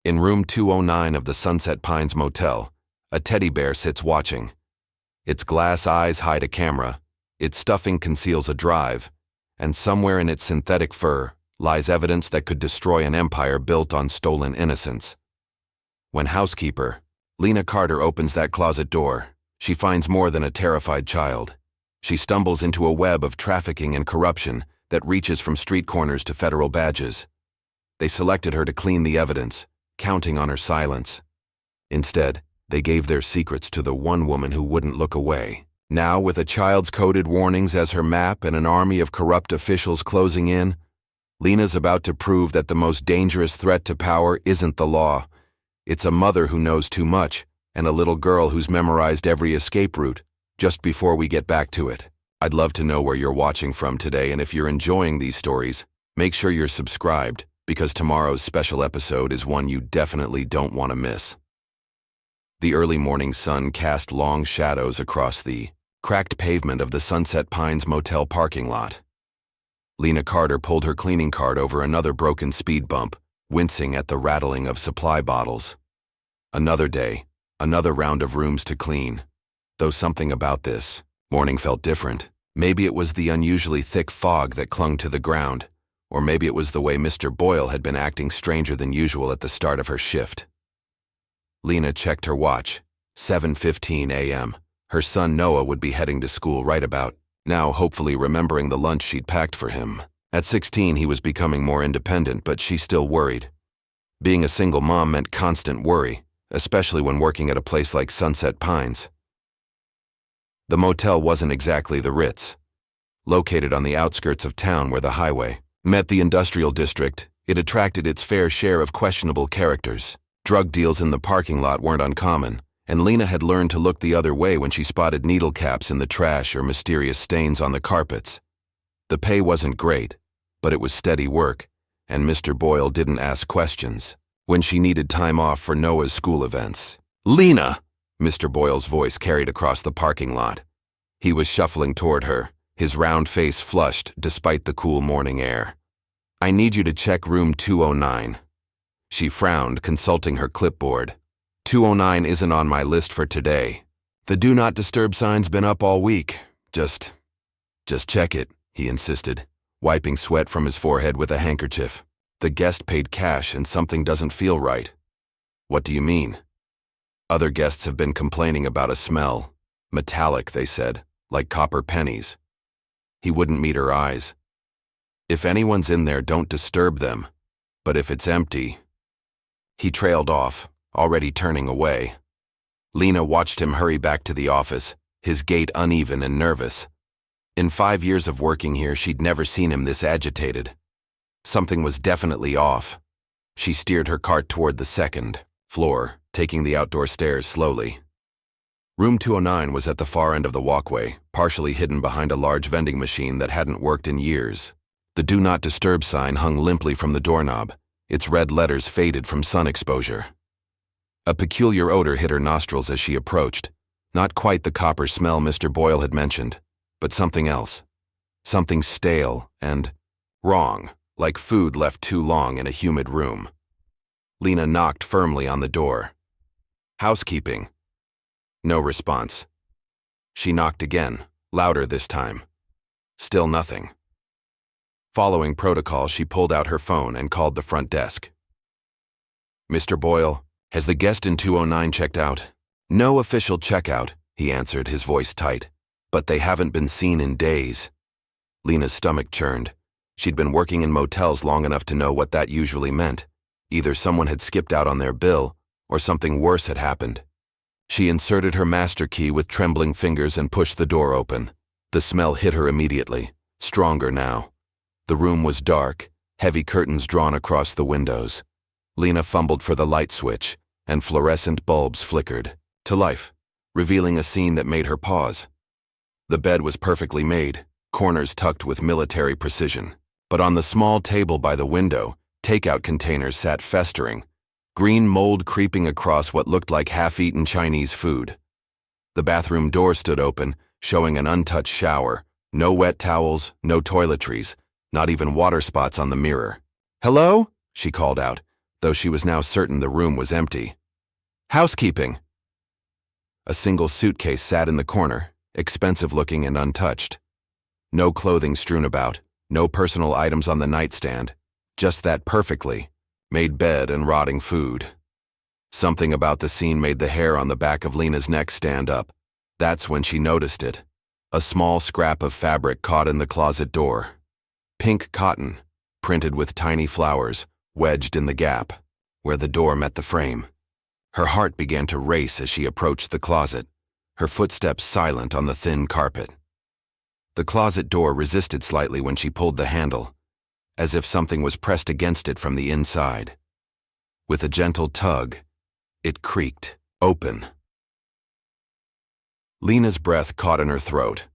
In room 209 of the Sunset Pines Motel, a teddy bear sits watching. Its glass eyes hide a camera, its stuffing conceals a drive, and somewhere in its synthetic fur lies evidence that could destroy an empire built on stolen innocence. When Housekeeper, Lena Carter, opens that closet door, she finds more than a terrified child. She stumbles into a web of trafficking and corruption that reaches from street corners to federal badges. They selected her to clean the evidence, counting on her silence. Instead, they gave their secrets to the one woman who wouldn't look away. Now, with a child's coded warnings as her map and an army of corrupt officials closing in, Lena's about to prove that the most dangerous threat to power isn't the law. It's a mother who knows too much and a little girl who's memorized every escape route. Just before we get back to it, I'd love to know where you're watching from today, and if you're enjoying these stories, make sure you're subscribed, because tomorrow's special episode is one you definitely don't want to miss. The early morning sun cast long shadows across the cracked pavement of the Sunset Pines Motel parking lot. Lena Carter pulled her cleaning cart over another broken speed bump, wincing at the rattling of supply bottles. Another day, another round of rooms to clean. Though something about this morning felt different. Maybe it was the unusually thick fog that clung to the ground, or maybe it was the way Mr. Boyle had been acting stranger than usual at the start of her shift. Lena checked her watch. 7:15 a.m. Her son Noah would be heading to school right about now, hopefully remembering the lunch she'd packed for him. At 16, he was becoming more independent, but she still worried. Being a single mom meant constant worry, especially when working at a place like Sunset Pines. The motel wasn't exactly the Ritz. Located on the outskirts of town where the highway met the industrial district, it attracted its fair share of questionable characters. Drug deals in the parking lot weren't uncommon, and Lena had learned to look the other way when she spotted needle caps in the trash or mysterious stains on the carpets. The pay wasn't great, but it was steady work, and Mr. Boyle didn't ask questions when she needed time off for Noah's school events. "Lena!" Mr. Boyle's voice carried across the parking lot. He was shuffling toward her, his round face flushed despite the cool morning air. "I need you to check room 209. She frowned, consulting her clipboard. 209 isn't on my list for today. The do not disturb sign's been up all week. Just check it, he insisted, wiping sweat from his forehead with a handkerchief. The guest paid cash and something doesn't feel right. What do you mean? Other guests have been complaining about a smell. Metallic, they said, like copper pennies. He wouldn't meet her eyes. If anyone's in there, don't disturb them. But if it's empty... He trailed off, already turning away. Lena watched him hurry back to the office, his gait uneven and nervous. In 5 years of working here, she'd never seen him this agitated. Something was definitely off. She steered her cart toward the second floor, taking the outdoor stairs slowly. Room 209 was at the far end of the walkway, partially hidden behind a large vending machine that hadn't worked in years. The Do Not Disturb sign hung limply from the doorknob, its red letters faded from sun exposure. A peculiar odor hit her nostrils as she approached, not quite the copper smell Mr. Boyle had mentioned, but something else. Something stale and wrong, like food left too long in a humid room. Lena knocked firmly on the door. "Housekeeping." No response. She knocked again, louder this time. Still nothing. Following protocol, she pulled out her phone and called the front desk. "Mr. Boyle, has the guest in 209 checked out?" "No official checkout," he answered, his voice tight. "But they haven't been seen in days." Lena's stomach churned. She'd been working in motels long enough to know what that usually meant. Either someone had skipped out on their bill, or something worse had happened. She inserted her master key with trembling fingers and pushed the door open. The smell hit her immediately, stronger now. The room was dark, heavy curtains drawn across the windows. Lena fumbled for the light switch, and fluorescent bulbs flickered to life, revealing a scene that made her pause. The bed was perfectly made, corners tucked with military precision. But on the small table by the window, takeout containers sat festering, green mold creeping across what looked like half-eaten Chinese food. The bathroom door stood open, showing an untouched shower. No wet towels, no toiletries, not even water spots on the mirror. "Hello?" she called out, though she was now certain the room was empty. Housekeeping! A single suitcase sat in the corner, expensive-looking and untouched. No clothing strewn about, no personal items on the nightstand, just that perfectly made bed and rotting food. Something about the scene made the hair on the back of Lena's neck stand up. That's when she noticed it. A small scrap of fabric caught in the closet door. Pink cotton, printed with tiny flowers, wedged in the gap, where the door met the frame. Her heart began to race as she approached the closet, her footsteps silent on the thin carpet. The closet door resisted slightly when she pulled the handle, as if something was pressed against it from the inside. With a gentle tug, it creaked, open. Lena's breath caught in her throat.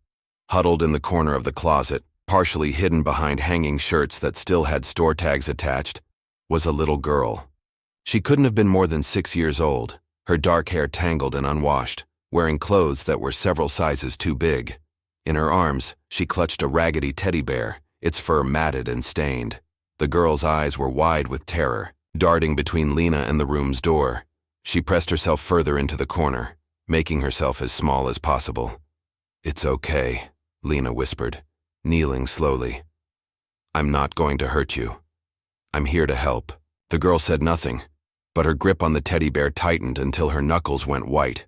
Huddled in the corner of the closet, partially hidden behind hanging shirts that still had store tags attached, was a little girl. She couldn't have been more than 6 years old, her dark hair tangled and unwashed, wearing clothes that were several sizes too big. In her arms, she clutched a raggedy teddy bear, its fur matted and stained. The girl's eyes were wide with terror, darting between Lena and the room's door. She pressed herself further into the corner, making herself as small as possible. "It's okay," Lena whispered, kneeling slowly. "I'm not going to hurt you. I'm here to help." The girl said nothing, but her grip on the teddy bear tightened until her knuckles went white.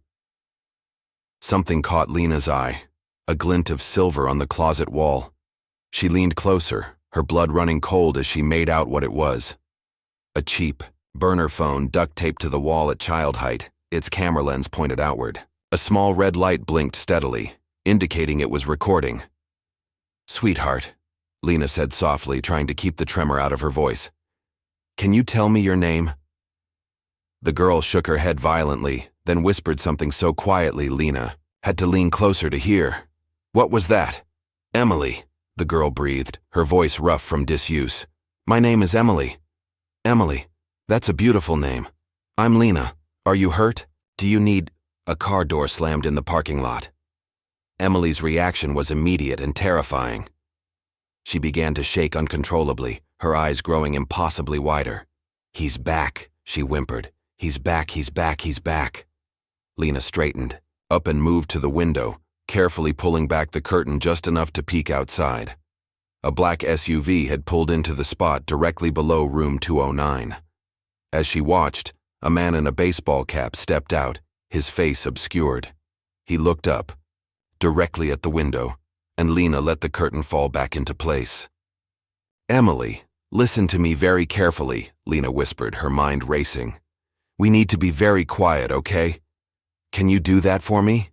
Something caught Lena's eye, a glint of silver on the closet wall. She leaned closer, her blood running cold as she made out what it was. A cheap, burner phone duct-taped to the wall at child height, its camera lens pointed outward. A small red light blinked steadily, indicating it was recording. "Sweetheart," Lena said softly, trying to keep the tremor out of her voice. "Can you tell me your name?" The girl shook her head violently, then whispered something so quietly Lena had to lean closer to hear. "What was that?" "Emily," the girl breathed, her voice rough from disuse. "My name is Emily." "Emily, that's a beautiful name. I'm Lena. Are you hurt? Do you need—" A car door slammed in the parking lot. Emily's reaction was immediate and terrifying. She began to shake uncontrollably, her eyes growing impossibly wider. "He's back," she whimpered. "He's back, he's back, he's back." Lena straightened, up and moved to the window, carefully pulling back the curtain just enough to peek outside. A black SUV had pulled into the spot directly below room 209. As she watched, a man in a baseball cap stepped out, his face obscured. He looked up, directly at the window, and Lena let the curtain fall back into place. "Emily, listen to me very carefully," Lena whispered, her mind racing. "We need to be very quiet, okay? Can you do that for me?"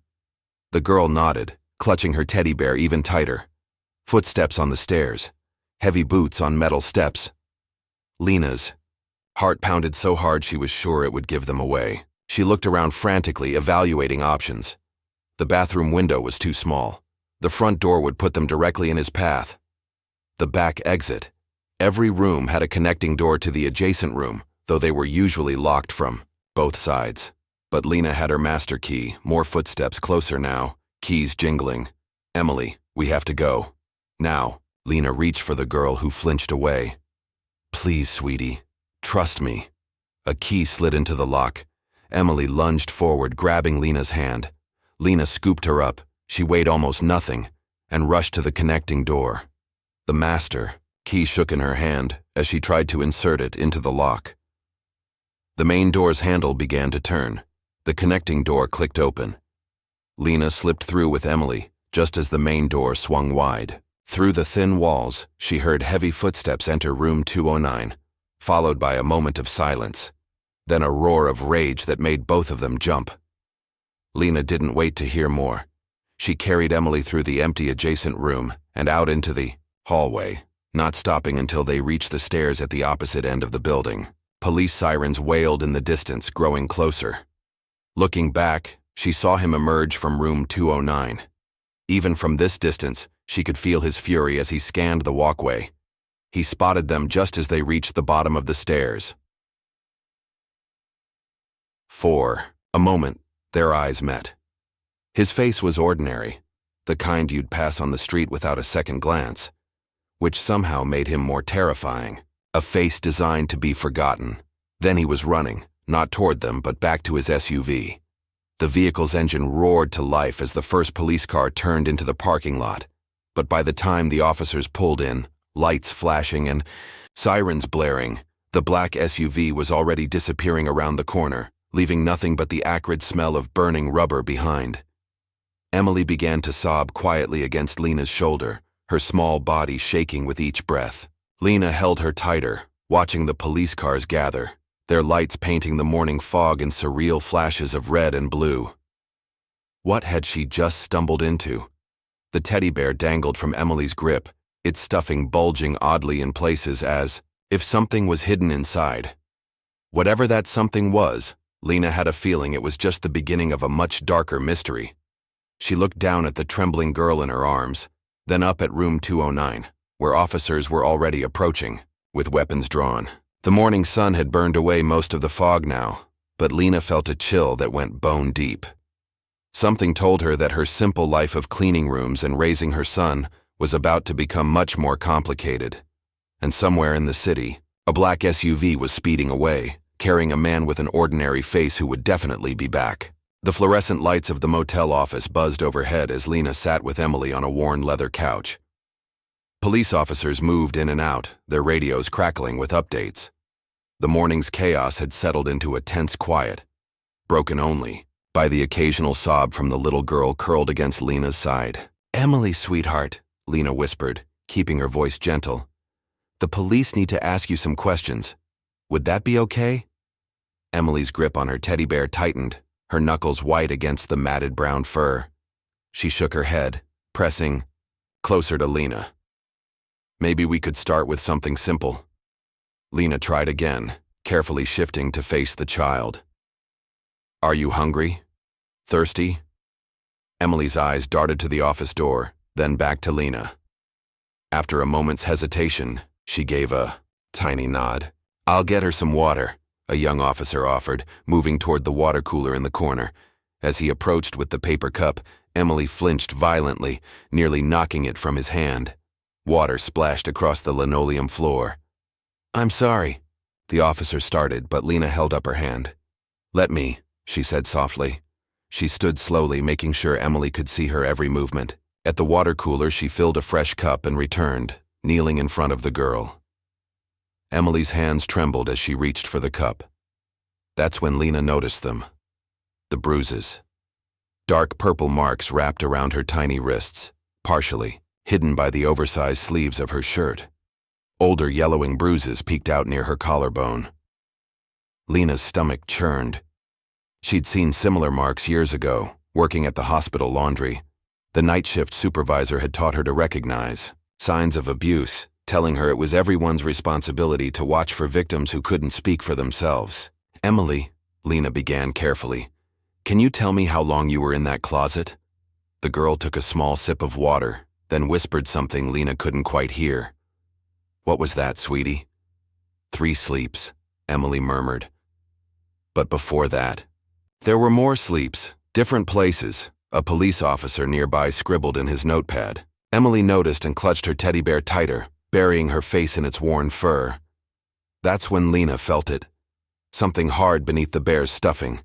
The girl nodded, clutching her teddy bear even tighter. Footsteps on the stairs, heavy boots on metal steps. Lena's heart pounded so hard she was sure it would give them away. She looked around frantically, evaluating options. The bathroom window was too small. The front door would put them directly in his path. The back exit. Every room had a connecting door to the adjacent room, though they were usually locked from both sides. But Lena had her master key, more footsteps closer now, keys jingling. "Emily, we have to go. Now." Lena reached for the girl who flinched away. "Please, sweetie. Trust me." A key slid into the lock. Emily lunged forward, grabbing Lena's hand. Lena scooped her up. She weighed almost nothing, and rushed to the connecting door. The master key shook in her hand as she tried to insert it into the lock. The main door's handle began to turn. The connecting door clicked open. Lena slipped through with Emily, just as the main door swung wide. Through the thin walls, she heard heavy footsteps enter room 209, followed by a moment of silence, then a roar of rage that made both of them jump. Lena didn't wait to hear more. She carried Emily through the empty adjacent room and out into the hallway, not stopping until they reached the stairs at the opposite end of the building. Police sirens wailed in the distance, growing closer. Looking back, she saw him emerge from room 209. Even from this distance, she could feel his fury as he scanned the walkway. He spotted them just as they reached the bottom of the stairs. 4. A moment, their eyes met. His face was ordinary, the kind you'd pass on the street without a second glance, which somehow made him more terrifying. A face designed to be forgotten. Then he was running, not toward them, but back to his SUV. The vehicle's engine roared to life as the first police car turned into the parking lot. But by the time the officers pulled in, lights flashing and sirens blaring, the black SUV was already disappearing around the corner, leaving nothing but the acrid smell of burning rubber behind. Emily began to sob quietly against Lena's shoulder, her small body shaking with each breath. Lena held her tighter, watching the police cars gather, their lights painting the morning fog in surreal flashes of red and blue. What had she just stumbled into? The teddy bear dangled from Emily's grip, its stuffing bulging oddly in places as if something was hidden inside. Whatever that something was, Lena had a feeling it was just the beginning of a much darker mystery. She looked down at the trembling girl in her arms, then up at room 209, where officers were already approaching, with weapons drawn. The morning sun had burned away most of the fog now, but Lena felt a chill that went bone deep. Something told her that her simple life of cleaning rooms and raising her son was about to become much more complicated. And somewhere in the city, a black SUV was speeding away, carrying a man with an ordinary face who would definitely be back. The fluorescent lights of the motel office buzzed overhead as Lena sat with Emily on a worn leather couch. Police officers moved in and out, their radios crackling with updates. The morning's chaos had settled into a tense quiet, broken only by the occasional sob from the little girl curled against Lena's side. "Emily, sweetheart," Lena whispered, keeping her voice gentle. "The police need to ask you some questions. Would that be okay?" Emily's grip on her teddy bear tightened, her knuckles white against the matted brown fur. She shook her head, pressing closer to Lena. "Maybe we could start with something simple." Lena tried again, carefully shifting to face the child. "Are you hungry? Thirsty?" Emily's eyes darted to the office door, then back to Lena. After a moment's hesitation, she gave a tiny nod. "I'll get her some water," a young officer offered, moving toward the water cooler in the corner. As he approached with the paper cup, Emily flinched violently, nearly knocking it from his hand. Water splashed across the linoleum floor. "I'm sorry," the officer started, but Lena held up her hand. "Let me," she said softly. She stood slowly, making sure Emily could see her every movement. At the water cooler, she filled a fresh cup and returned, kneeling in front of the girl. Emily's hands trembled as she reached for the cup. That's when Lena noticed them. The bruises. Dark purple marks wrapped around her tiny wrists, partially hidden by the oversized sleeves of her shirt. Older yellowing bruises peeked out near her collarbone. Lena's stomach churned. She'd seen similar marks years ago, working at the hospital laundry. The night shift supervisor had taught her to recognize signs of abuse, telling her it was everyone's responsibility to watch for victims who couldn't speak for themselves. "Emily," Lena began carefully, "can you tell me how long you were in that closet?" The girl took a small sip of water, then whispered something Lena couldn't quite hear. "What was that, sweetie?" "3 sleeps," Emily murmured. "But before that?" "There were more sleeps, different places," a police officer nearby scribbled in his notepad. Emily noticed and clutched her teddy bear tighter, burying her face in its worn fur. That's when Lena felt it. Something hard beneath the bear's stuffing.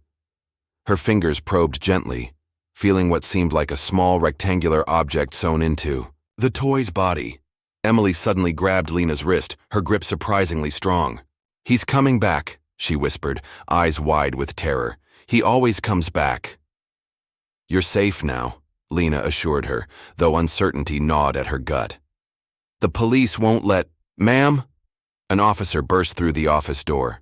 Her fingers probed gently, feeling what seemed like a small rectangular object sewn into the toy's body. Emily suddenly grabbed Lena's wrist, her grip surprisingly strong. "He's coming back," she whispered, eyes wide with terror. "He always comes back." "You're safe now," Lena assured her, though uncertainty gnawed at her gut. "The police won't let—" "Ma'am?" An officer burst through the office door.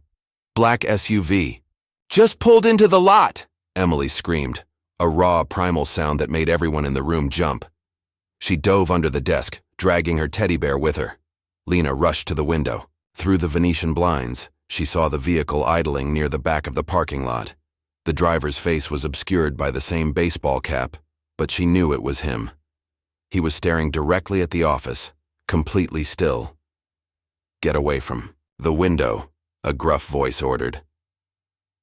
"Black SUV. Just pulled into the lot!" Emily screamed, a raw, primal sound that made everyone in the room jump. She dove under the desk, dragging her teddy bear with her. Lena rushed to the window. Through the Venetian blinds, she saw the vehicle idling near the back of the parking lot. The driver's face was obscured by the same baseball cap, but she knew it was him. He was staring directly at the office, completely still. "Get away from the window," a gruff voice ordered.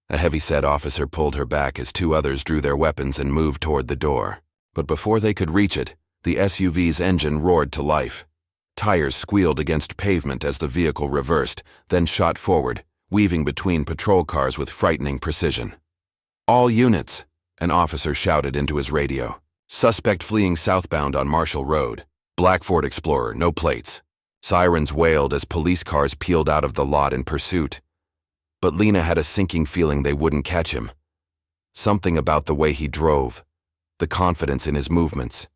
A heavy-set officer pulled her back as 2 others drew their weapons and moved toward the door. But before they could reach it, the SUV's engine roared to life. Tires squealed against pavement as the vehicle reversed, then shot forward, weaving between patrol cars with frightening precision. "All units," an officer shouted into his radio. "Suspect fleeing southbound on Marshall Road. Black Ford Explorer, no plates." Sirens wailed as police cars peeled out of the lot in pursuit. But Lena had a sinking feeling they wouldn't catch him. Something about the way he drove, the confidence in his movements.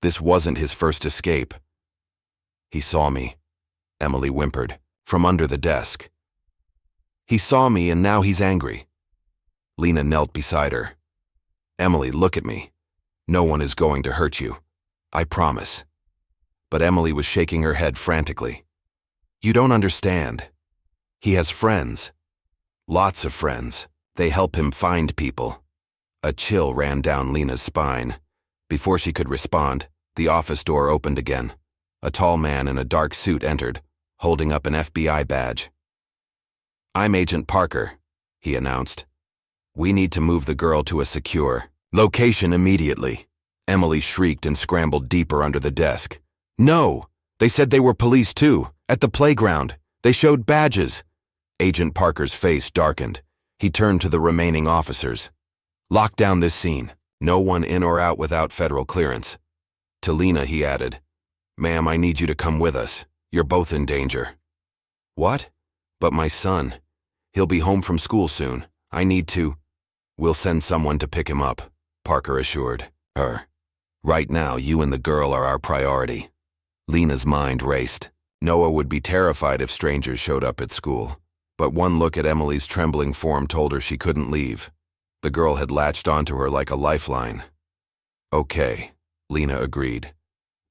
This wasn't his first escape. "He saw me," Emily whimpered, from under the desk. "He saw me and now he's angry." Lena knelt beside her. "Emily, look at me. No one is going to hurt you. I promise." But Emily was shaking her head frantically. "You don't understand. He has friends. Lots of friends. They help him find people." A chill ran down Lena's spine. Before she could respond, the office door opened again. A tall man in a dark suit entered, holding up an FBI badge. "I'm Agent Parker," he announced. "We need to move the girl to a secure location immediately." Emily shrieked and scrambled deeper under the desk. "No! They said they were police too, at the playground. They showed badges." Agent Parker's face darkened. He turned to the remaining officers. "Lock down this scene. No one in or out without federal clearance." To Lena, he added, "Ma'am, I need you to come with us. You're both in danger." "What? But my son. He'll be home from school soon. I need to—" "We'll send someone to pick him up," Parker assured her. "Right now, you and the girl are our priority." Lena's mind raced. Noah would be terrified if strangers showed up at school. But one look at Emily's trembling form told her she couldn't leave. The girl had latched onto her like a lifeline. "Okay," Lena agreed.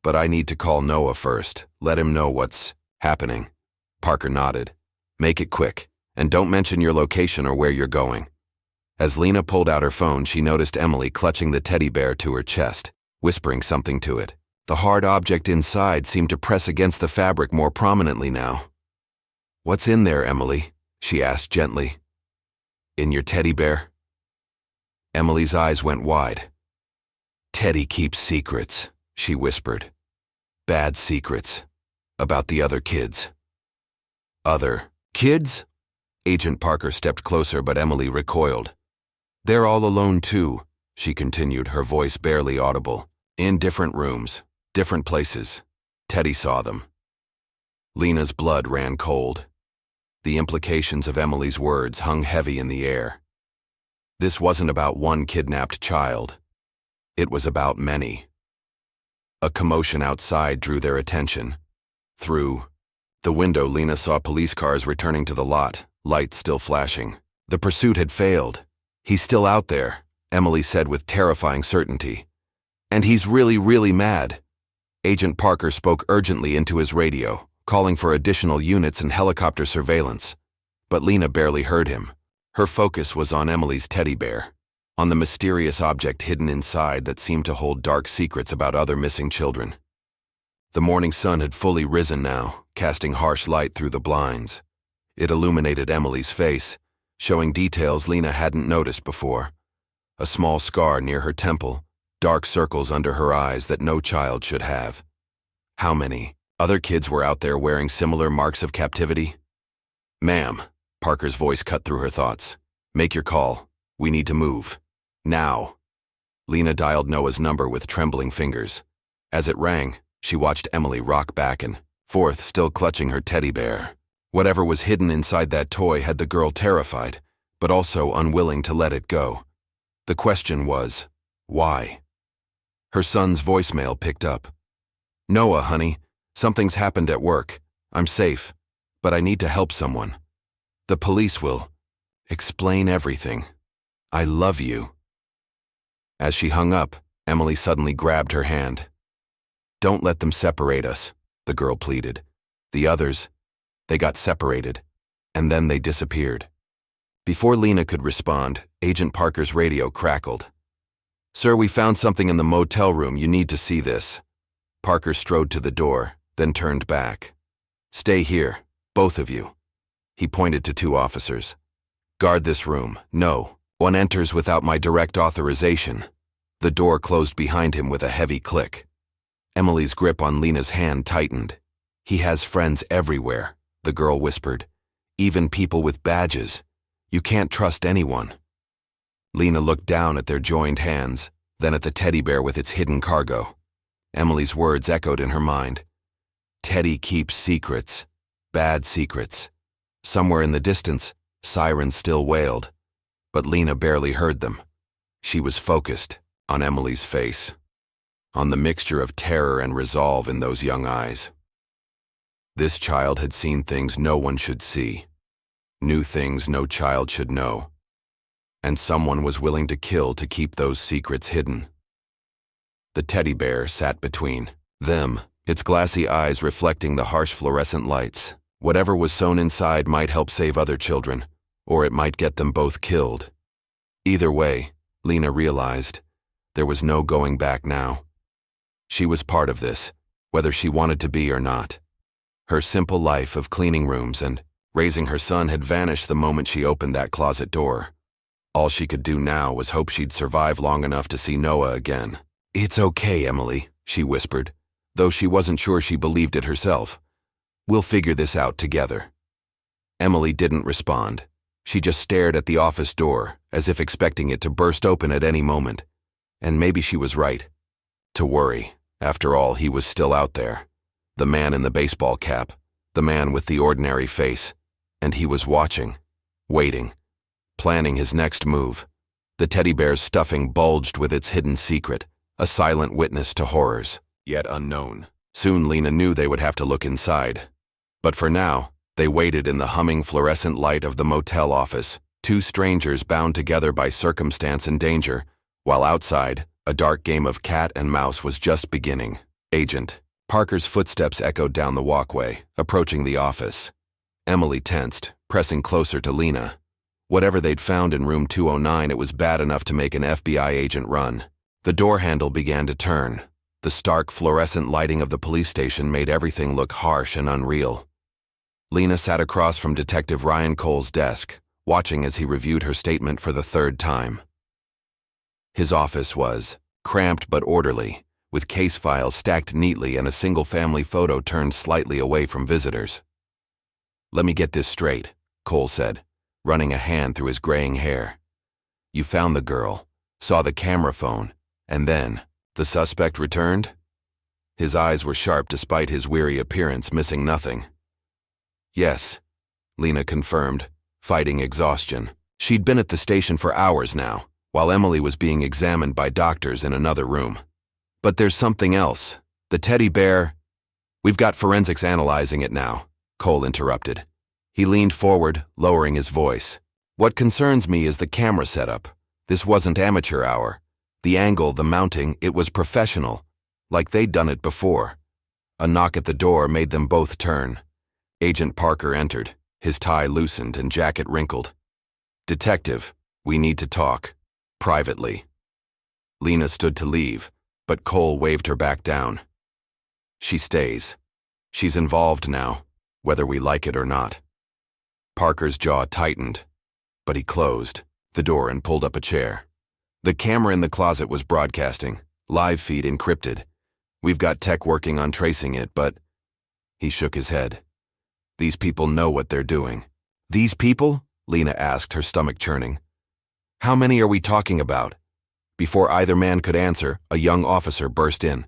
"But I need to call Noah first. Let him know what's happening." Parker nodded. "Make it quick, and don't mention your location or where you're going." As Lena pulled out her phone, she noticed Emily clutching the teddy bear to her chest, whispering something to it. The hard object inside seemed to press against the fabric more prominently now. "What's in there, Emily?" she asked gently. "In your teddy bear?" Emily's eyes went wide. "Teddy keeps secrets," she whispered. "Bad secrets. About the other kids." "Other kids?" Agent Parker stepped closer, but Emily recoiled. "They're all alone too," she continued, her voice barely audible. "In different rooms. Different places. Teddy saw them." Lena's blood ran cold. The implications of Emily's words hung heavy in the air. This wasn't about one kidnapped child. It was about many. A commotion outside drew their attention. Through the window, Lena saw police cars returning to the lot, lights still flashing. The pursuit had failed. "He's still out there," Emily said with terrifying certainty. "And he's really, really mad." Agent Parker spoke urgently into his radio, calling for additional units and helicopter surveillance. But Lena barely heard him. Her focus was on Emily's teddy bear, on the mysterious object hidden inside that seemed to hold dark secrets about other missing children. The morning sun had fully risen now, casting harsh light through the blinds. It illuminated Emily's face, showing details Lena hadn't noticed before. A small scar near her temple, dark circles under her eyes that no child should have. How many other kids were out there wearing similar marks of captivity? "Ma'am," Parker's voice cut through her thoughts. "Make your call. We need to move. Now." Lena dialed Noah's number with trembling fingers. As it rang, she watched Emily rock back and forth, still clutching her teddy bear. Whatever was hidden inside that toy had the girl terrified, but also unwilling to let it go. The question was, why? Her son's voicemail picked up. "Noah, honey, something's happened at work. I'm safe, but I need to help someone. The police will explain everything. I love you." As she hung up, Emily suddenly grabbed her hand. "Don't let them separate us," the girl pleaded. "The others, they got separated, and then they disappeared." Before Lena could respond, Agent Parker's radio crackled. "Sir, we found something in the motel room. You need to see this." Parker strode to the door, then turned back. "Stay here, both of you." He pointed to two officers. "Guard this room. No one enters without my direct authorization." The door closed behind him with a heavy click. Emily's grip on Lena's hand tightened. "He has friends everywhere," the girl whispered. Even people with badges. You can't trust anyone. Lena looked down at their joined hands, then at the teddy bear with its hidden cargo. Emily's words echoed in her mind. Teddy keeps secrets. Bad secrets. Somewhere in the distance, sirens still wailed. But Lena barely heard them. She was focused on Emily's face, on the mixture of terror and resolve in those young eyes. This child had seen things no one should see, knew things no child should know, and someone was willing to kill to keep those secrets hidden. The teddy bear sat between them, its glassy eyes reflecting the harsh fluorescent lights. Whatever was sewn inside might help save other children, or it might get them both killed. Either way, Lena realized, there was no going back now. She was part of this, whether she wanted to be or not. Her simple life of cleaning rooms and raising her son had vanished the moment she opened that closet door. All she could do now was hope she'd survive long enough to see Noah again. "It's okay, Emily," she whispered, though she wasn't sure she believed it herself. "We'll figure this out together." Emily didn't respond. She just stared at the office door, as if expecting it to burst open at any moment. And maybe she was right. To worry. After all, he was still out there. The man in the baseball cap, the man with the ordinary face. And he was watching, waiting, planning his next move. The teddy bear's stuffing bulged with its hidden secret, a silent witness to horrors, yet unknown. Soon Lena knew they would have to look inside. But for now, they waited in the humming fluorescent light of the motel office, two strangers bound together by circumstance and danger, while outside, a dark game of cat and mouse was just beginning. Agent Parker's footsteps echoed down the walkway, approaching the office. Emily tensed, pressing closer to Lena. Whatever they'd found in room 209, it was bad enough to make an FBI agent run. The door handle began to turn. The stark fluorescent lighting of the police station made everything look harsh and unreal. Lena sat across from Detective Ryan Cole's desk, watching as he reviewed her statement for the third time. His office was cramped but orderly, with case files stacked neatly and a single family photo turned slightly away from visitors. "Let me get this straight," Cole said, running a hand through his graying hair. "You found the girl, saw the camera phone, and then the suspect returned?" His eyes were sharp despite his weary appearance, missing nothing. "Yes," Lena confirmed, fighting exhaustion. She'd been at the station for hours now, while Emily was being examined by doctors in another room. "But there's something else. The teddy bear—" "We've got forensics analyzing it now," Cole interrupted. He leaned forward, lowering his voice. "What concerns me is the camera setup. This wasn't amateur hour. The angle, the mounting, it was professional, like they'd done it before." A knock at the door made them both turn. Agent Parker entered, his tie loosened and jacket wrinkled. "Detective, we need to talk. Privately." Lena stood to leave, but Cole waved her back down. "She stays. She's involved now, whether we like it or not." Parker's jaw tightened, but he closed the door and pulled up a chair. The camera in the closet was broadcasting, live feed encrypted. "We've got tech working on tracing it, but—" He shook his head. "These people know what they're doing." "These people?" Lena asked, her stomach churning. "How many are we talking about?" Before either man could answer, a young officer burst in.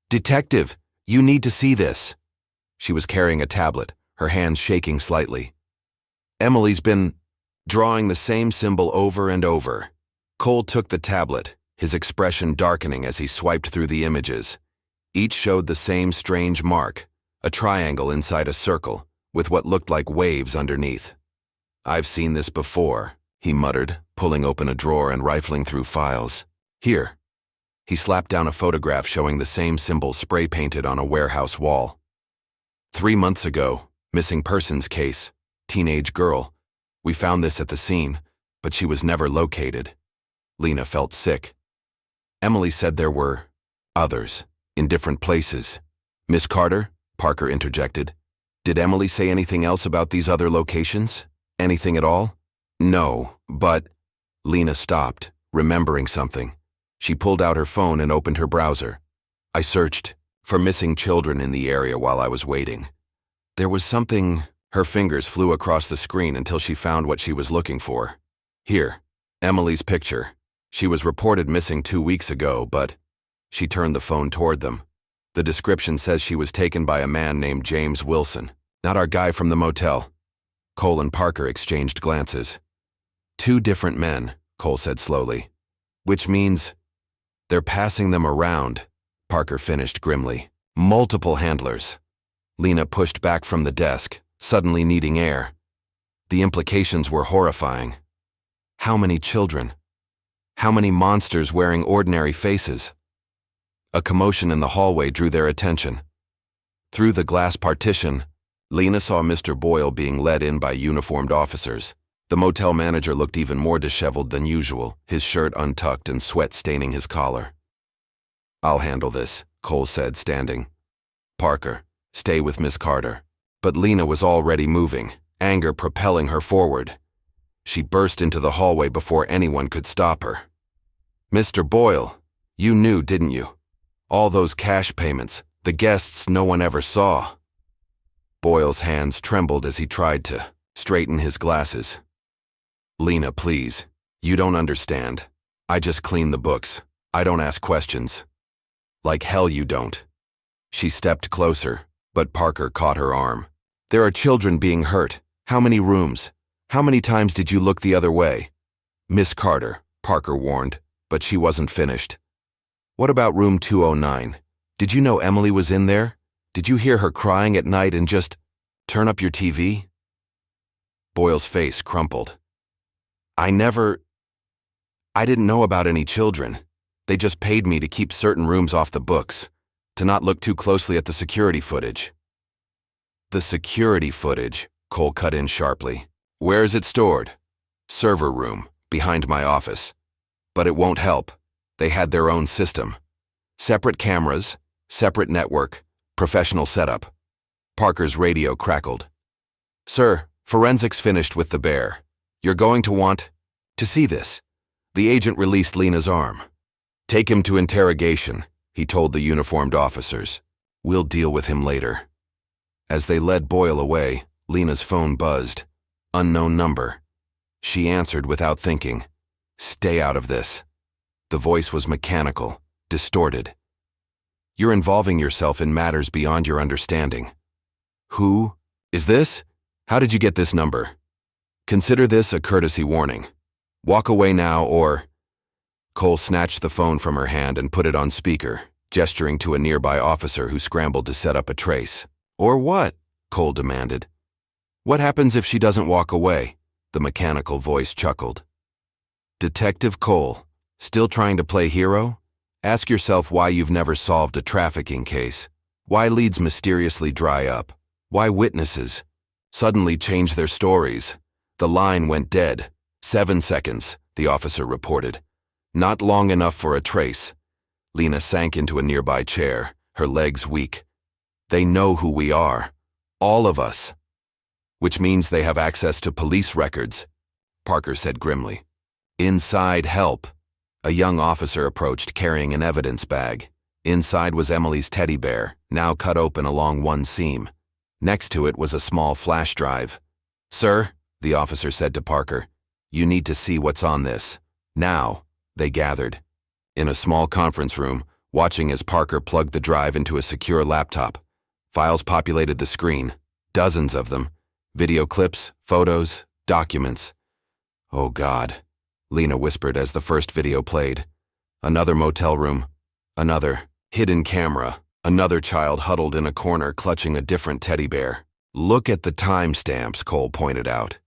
"Detective, you need to see this." She was carrying a tablet, her hands shaking slightly. "Emily's been drawing the same symbol over and over." Cole took the tablet, his expression darkening as he swiped through the images. Each showed the same strange mark, a triangle inside a circle, with what looked like waves underneath. "I've seen this before," he muttered, pulling open a drawer and rifling through files. "Here." He slapped down a photograph showing the same symbol spray-painted on a warehouse wall. 3 months ago, missing persons case, teenage girl. We found this at the scene, but she was never located." Lena felt sick. Emily said there were others, in different places. "Miss Carter?" Parker interjected. "Did Emily say anything else about these other locations? Anything at all?" "No, but—" Lena stopped, remembering something. She pulled out her phone and opened her browser. "I searched for missing children in the area while I was waiting. There was something—" Her fingers flew across the screen until she found what she was looking for. Here, Emily's picture. She was reported missing 2 weeks ago, but she turned the phone toward them. The description says she was taken by a man named James Wilson, not our guy from the motel. Cole and Parker exchanged glances. 2 different men, Cole said slowly. Which means they're passing them around, Parker finished grimly. Multiple handlers. Lena pushed back from the desk, suddenly needing air. The implications were horrifying. How many children? How many monsters wearing ordinary faces? A commotion in the hallway drew their attention. Through the glass partition, Lena saw Mr. Boyle being led in by uniformed officers. The motel manager looked even more disheveled than usual, his shirt untucked and sweat staining his collar. "I'll handle this," Cole said, standing. "Parker, stay with Miss Carter." But Lena was already moving, anger propelling her forward. She burst into the hallway before anyone could stop her. "Mr. Boyle, you knew, didn't you? All those cash payments, the guests no one ever saw." Boyle's hands trembled as he tried to straighten his glasses. "Lena, please. You don't understand. I just clean the books. I don't ask questions." "Like hell you don't." She stepped closer, but Parker caught her arm. "There are children being hurt. How many rooms? How many times did you look the other way?" "Miss Carter," Parker warned, but she wasn't finished. "What about room 209? Did you know Emily was in there? Did you hear her crying at night and just turn up your TV?" Boyle's face crumpled. I didn't know about any children. They just paid me to keep certain rooms off the books, to not look too closely at the security footage." "The security footage," Cole cut in sharply. "Where is it stored?" "Server room, behind my office." "But it won't help. They had their own system. Separate cameras, separate network, professional setup." Parker's radio crackled. "Sir, forensics finished with the bear. You're going to want to see this." The agent released Lena's arm. "Take him to interrogation," he told the uniformed officers. "We'll deal with him later." As they led Boyle away, Lena's phone buzzed. Unknown number. She answered without thinking. "Stay out of this." The voice was mechanical, distorted. "You're involving yourself in matters beyond your understanding." "Who is this? How did you get this number?" "Consider this a courtesy warning. Walk away now or—" Cole snatched the phone from her hand and put it on speaker, gesturing to a nearby officer who scrambled to set up a trace. "Or what?" Cole demanded. "What happens if she doesn't walk away?" The mechanical voice chuckled. "Detective Cole, still trying to play hero? Ask yourself why you've never solved a trafficking case. Why leads mysteriously dry up? Why witnesses suddenly change their stories? The line went dead. 7 seconds, the officer reported. Not long enough for a trace." Lena sank into a nearby chair, her legs weak. "They know who we are. All of us. Which means they have access to police records," Parker said grimly. "Inside help." A young officer approached carrying an evidence bag. Inside was Emily's teddy bear, now cut open along one seam. Next to it was a small flash drive. "Sir," the officer said to Parker, "you need to see what's on this." Now, they gathered. In a small conference room, watching as Parker plugged the drive into a secure laptop. Files populated the screen, dozens of them. Video clips, photos, documents. "Oh God," Lena whispered as the first video played. Another motel room. Another hidden camera. Another child huddled in a corner clutching a different teddy bear. "Look at the timestamps," Cole pointed out.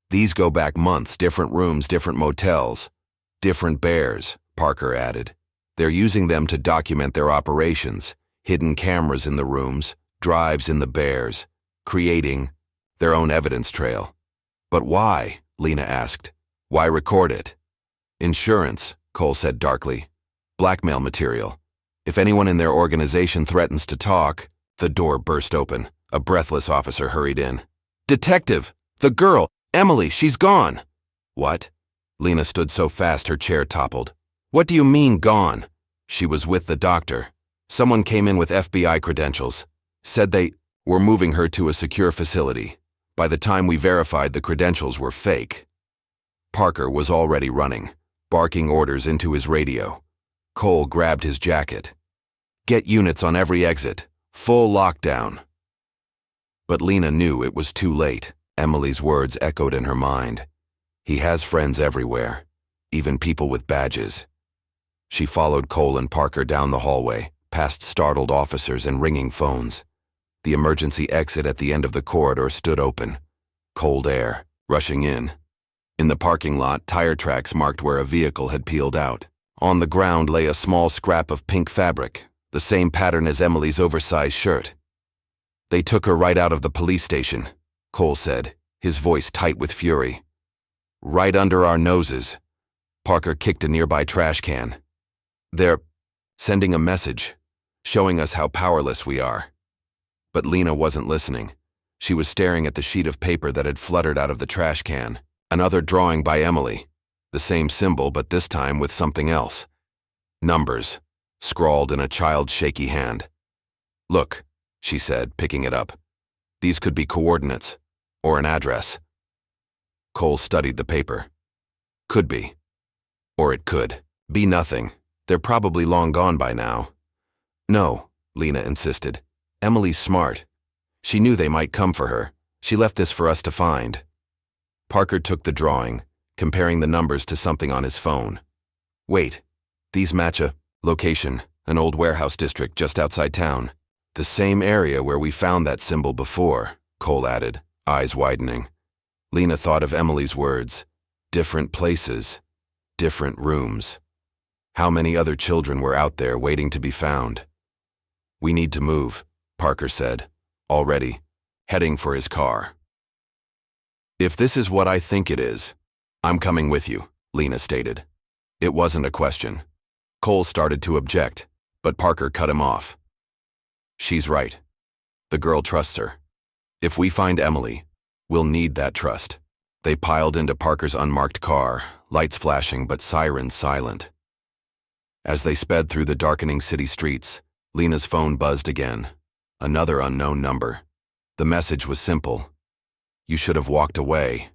"These go back months, different rooms, different motels. Different bears," Parker added. "They're using them to document their operations. Hidden cameras in the rooms, drives in the bears, creating their own evidence trail." "But why?" Lena asked. "Why record it?" "Insurance," Cole said darkly. "Blackmail material. If anyone in their organization threatens to talk..." The door burst open. A breathless officer hurried in. "Detective! The girl! Emily, she's gone!" "What?" Lena stood so fast her chair toppled. "What do you mean, gone?" "She was with the doctor. Someone came in with FBI credentials. Said they were moving her to a secure facility. By the time we verified the credentials were fake, Parker was already running, barking orders into his radio. Cole grabbed his jacket. "Get units on every exit. Full lockdown." But Lena knew it was too late. Emily's words echoed in her mind. He has friends everywhere, even people with badges. She followed Cole and Parker down the hallway, past startled officers and ringing phones. The emergency exit at the end of the corridor stood open. Cold air, rushing in. In the parking lot, tire tracks marked where a vehicle had peeled out. On the ground lay a small scrap of pink fabric, the same pattern as Emily's oversized shirt. "They took her right out of the police station," Cole said, his voice tight with fury. "Right under our noses." Parker kicked a nearby trash can. "They're sending a message, showing us how powerless we are." But Lena wasn't listening. She was staring at the sheet of paper that had fluttered out of the trash can. Another drawing by Emily. The same symbol, but this time with something else. Numbers, scrawled in a child's shaky hand. "Look," she said, picking it up. "These could be coordinates, or an address." Cole studied the paper. Could be. Or it could be nothing. They're probably long gone by now. "No," Lena insisted. "Emily's smart. She knew they might come for her. She left this for us to find." Parker took the drawing, comparing the numbers to something on his phone. "Wait, these match a location, an old warehouse district just outside town. The same area where we found that symbol before," Cole added, eyes widening. Lena thought of Emily's words. Different places, different rooms. How many other children were out there waiting to be found? "We need to move," Parker said, already, heading for his car. "If this is what I think it is, I'm coming with you," Lena stated. It wasn't a question. Cole started to object, but Parker cut him off. "She's right. The girl trusts her. If we find Emily, we'll need that trust." They piled into Parker's unmarked car, lights flashing but sirens silent. As they sped through the darkening city streets, Lena's phone buzzed again. Another unknown number. The message was simple. "You should have walked away."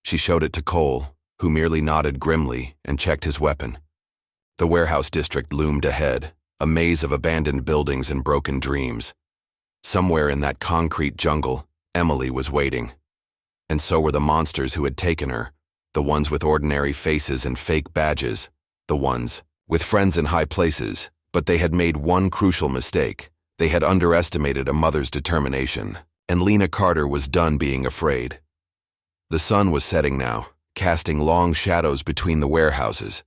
She showed it to Cole, who merely nodded grimly and checked his weapon. The warehouse district loomed ahead, a maze of abandoned buildings and broken dreams. Somewhere in that concrete jungle, Emily was waiting. And so were the monsters who had taken her, the ones with ordinary faces and fake badges, the ones with friends in high places, but they had made one crucial mistake. They had underestimated a mother's determination, and Lena Carter was done being afraid. The sun was setting now, casting long shadows between the warehouses.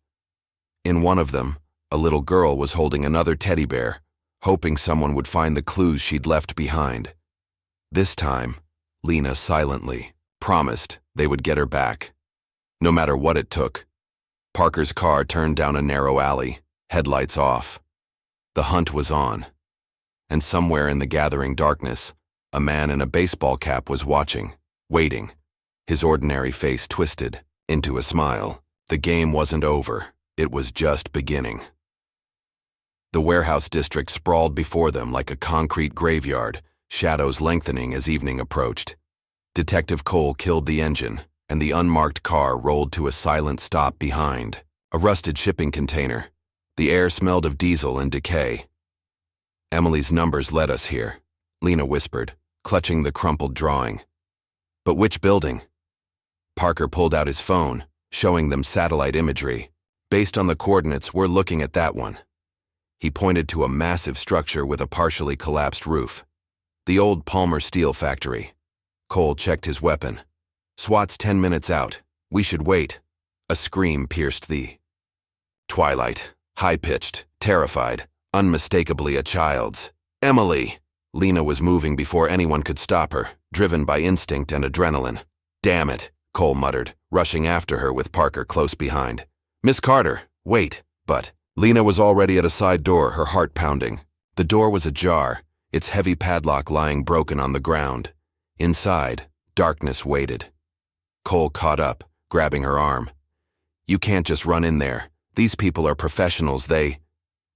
In one of them, a little girl was holding another teddy bear, hoping someone would find the clues she'd left behind. This time, Lena silently promised they would get her back, no matter what it took. Parker's car turned down a narrow alley, headlights off. The hunt was on. And somewhere in the gathering darkness, a man in a baseball cap was watching, waiting, his ordinary face twisted into a smile. The game wasn't over, it was just beginning. The warehouse district sprawled before them like a concrete graveyard, shadows lengthening as evening approached. Detective Cole killed the engine, and the unmarked car rolled to a silent stop behind. A rusted shipping container. The air smelled of diesel and decay. "Emily's numbers led us here," Lena whispered, clutching the crumpled drawing. "But which building?" Parker pulled out his phone, showing them satellite imagery. "Based on the coordinates, we're looking at that one." He pointed to a massive structure with a partially collapsed roof. "The old Palmer Steel factory." Cole checked his weapon. "SWAT's 10 minutes out. We should wait." A scream pierced the twilight, high-pitched, terrified, unmistakably a child's. "Emily!" Lena was moving before anyone could stop her, driven by instinct and adrenaline. "Damn it," Cole muttered, rushing after her with Parker close behind. "Miss Carter, wait." But Lena was already at a side door, her heart pounding. The door was ajar, its heavy padlock lying broken on the ground. Inside, darkness waited. Cole caught up, grabbing her arm. "You can't just run in there. These people are professionals, they—"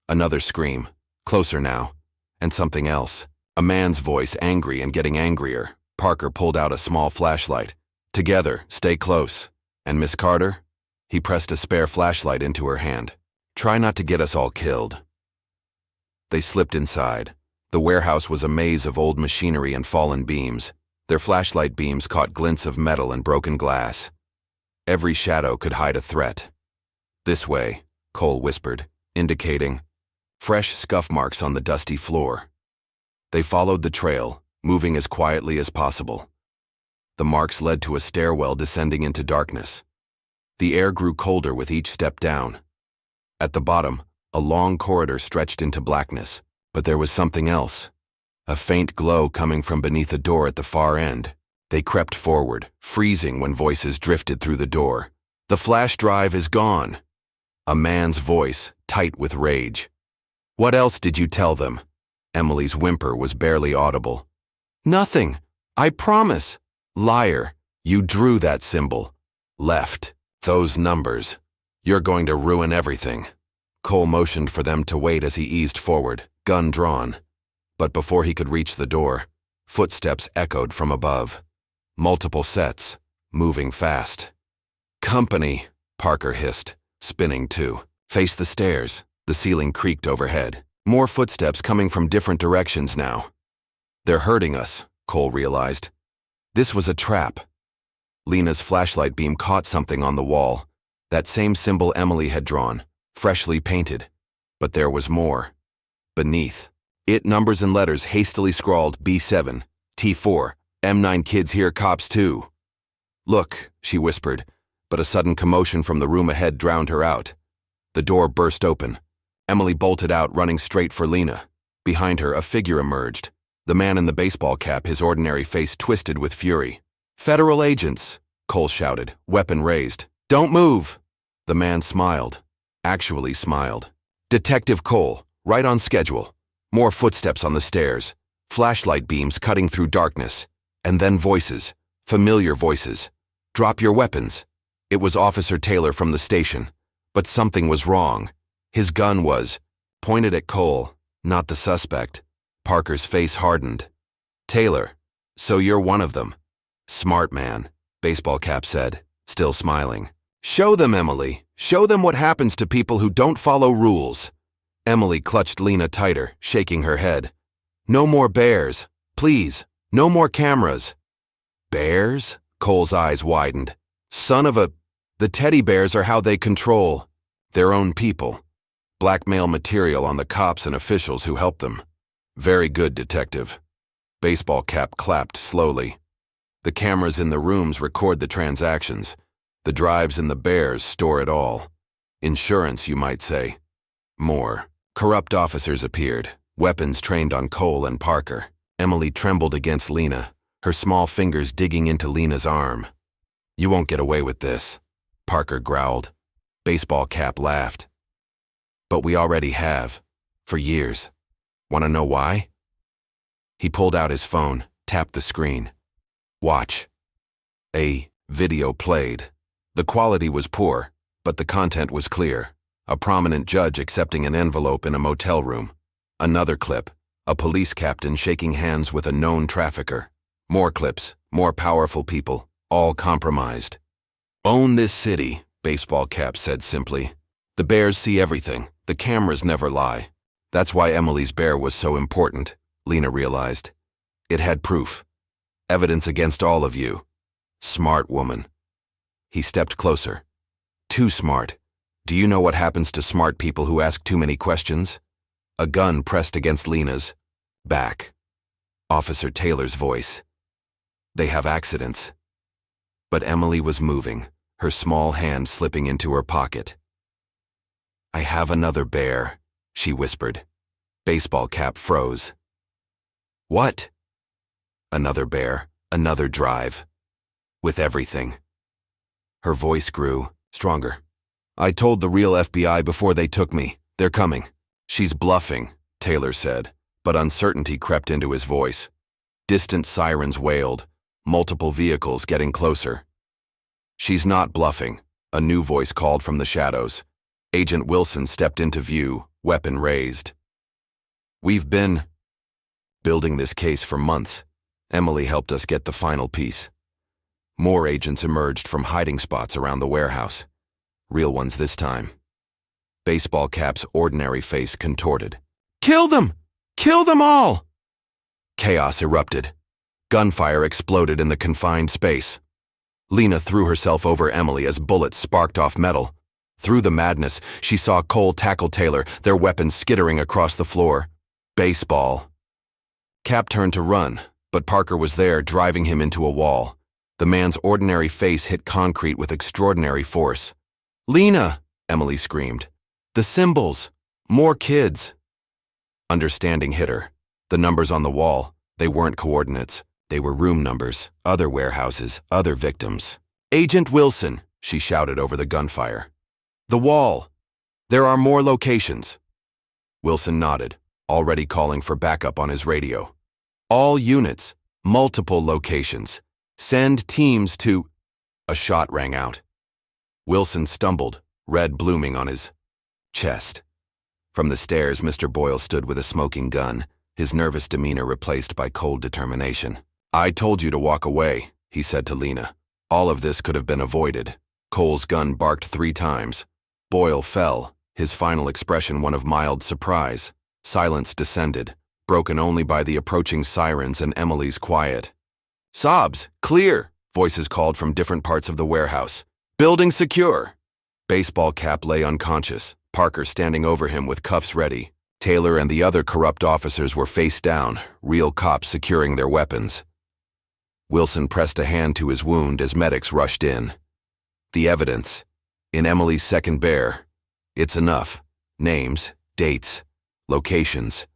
Another scream, closer now, and something else. A man's voice, angry and getting angrier. Parker pulled out a small flashlight. Together, stay close. And Miss Carter? He pressed a spare flashlight into her hand. Try not to get us all killed. They slipped inside. The warehouse was a maze of old machinery and fallen beams. Their flashlight beams caught glints of metal and broken glass. Every shadow could hide a threat. This way, Cole whispered, indicating fresh scuff marks on the dusty floor. They followed the trail, moving as quietly as possible. The marks led to a stairwell descending into darkness. The air grew colder with each step down. At the bottom, a long corridor stretched into blackness, but there was something else. A faint glow coming from beneath a door at the far end. They crept forward, freezing when voices drifted through the door. The flash drive is gone. A man's voice, tight with rage. What else did you tell them? Emily's whimper was barely audible. Nothing. I promise. Liar. You drew that symbol. Left. Those numbers. You're going to ruin everything. Cole motioned for them to wait as he eased forward, gun drawn. But before he could reach the door, footsteps echoed from above. Multiple sets, moving fast. Company, Parker hissed, spinning too. Face the stairs. The ceiling creaked overhead. More footsteps coming from different directions now. They're hurting us, Cole realized. This was a trap. Lena's flashlight beam caught something on the wall. That same symbol Emily had drawn, freshly painted. But there was more. Beneath. It numbers and letters hastily scrawled B7, T4, M9 kids here, cops too. Look, she whispered, but a sudden commotion from the room ahead drowned her out. The door burst open. Emily bolted out, running straight for Lena. Behind her, a figure emerged. The man in the baseball cap, his ordinary face twisted with fury. Federal agents, Cole shouted, weapon raised. Don't move! The man smiled. Actually smiled. Detective Cole, right on schedule. More footsteps on the stairs. Flashlight beams cutting through darkness. And then voices. Familiar voices. Drop your weapons. It was Officer Taylor from the station. But something was wrong. His gun was pointed at Cole, not the suspect. Parker's face hardened. Taylor, so you're one of them. Smart man, baseball cap said, still smiling. Show them, Emily. Show them what happens to people who don't follow rules. Emily clutched Lena tighter, shaking her head. No more bears. Please, no more cameras. Bears? Cole's eyes widened. Son of a... The teddy bears are how they control their own people. Blackmail material on the cops and officials who help them. Very good, detective. Baseball cap clapped slowly. The cameras in the rooms record the transactions. The drives in the bears store it all. Insurance, you might say. More. Corrupt officers appeared, weapons trained on Cole and Parker. Emily trembled against Lena, her small fingers digging into Lena's arm. You won't get away with this, Parker growled. Baseball cap laughed. But we already have. For years. Want to know why? He pulled out his phone, tapped the screen. Watch. A video played. The quality was poor, but the content was clear. A prominent judge accepting an envelope in a motel room. Another clip. A police captain shaking hands with a known trafficker. More clips, more powerful people, all compromised. Own this city, baseball cap said simply. The bears see everything. The cameras never lie. That's why Emily's bear was so important, Lena realized. It had proof. Evidence against all of you. Smart woman. He stepped closer. Too smart. Do you know what happens to smart people who ask too many questions? A gun pressed against Lena's back. Officer Taylor's voice. They have accidents. But Emily was moving, her small hand slipping into her pocket. I have another bear, she whispered. Baseball cap froze. What? Another bear, another drive. With everything. Her voice grew, stronger. I told the real FBI before they took me. They're coming. She's bluffing, Taylor said, but uncertainty crept into his voice. Distant sirens wailed, multiple vehicles getting closer. She's not bluffing, a new voice called from the shadows. Agent Wilson stepped into view, weapon raised. We've been building this case for months. Emily helped us get the final piece. More agents emerged from hiding spots around the warehouse. Real ones this time. Baseball Cap's ordinary face contorted. "Kill them! Kill them all!" Chaos erupted. Gunfire exploded in the confined space. Lena threw herself over Emily as bullets sparked off metal. Through the madness, she saw Cole tackle Taylor, their weapons skittering across the floor. Baseball. Cap turned to run, but Parker was there, driving him into a wall. The man's ordinary face hit concrete with extraordinary force. "Lena!" Emily screamed. "The symbols! More kids!" Understanding hit her. The numbers on the wall, they weren't coordinates. They were room numbers, other warehouses, other victims. "Agent Wilson," she shouted over the gunfire. "The wall! There are more locations." Wilson nodded, already calling for backup on his radio. "All units, multiple locations. Send teams to—" A shot rang out. Wilson stumbled, red blooming on his chest. From the stairs, Mr. Boyle stood with a smoking gun, his nervous demeanor replaced by cold determination. "I told you to walk away," he said to Lena. All of this could have been avoided. Cole's gun barked 3 times. Boyle fell, his final expression one of mild surprise. Silence descended, broken only by the approaching sirens and Emily's quiet. "Sobs, clear!" voices called from different parts of the warehouse. "Building secure!" Baseball Cap lay unconscious, Parker standing over him with cuffs ready. Taylor and the other corrupt officers were face down, real cops securing their weapons. Wilson pressed a hand to his wound as medics rushed in. The evidence. In Emily's second bear. It's enough. Names, dates, locations.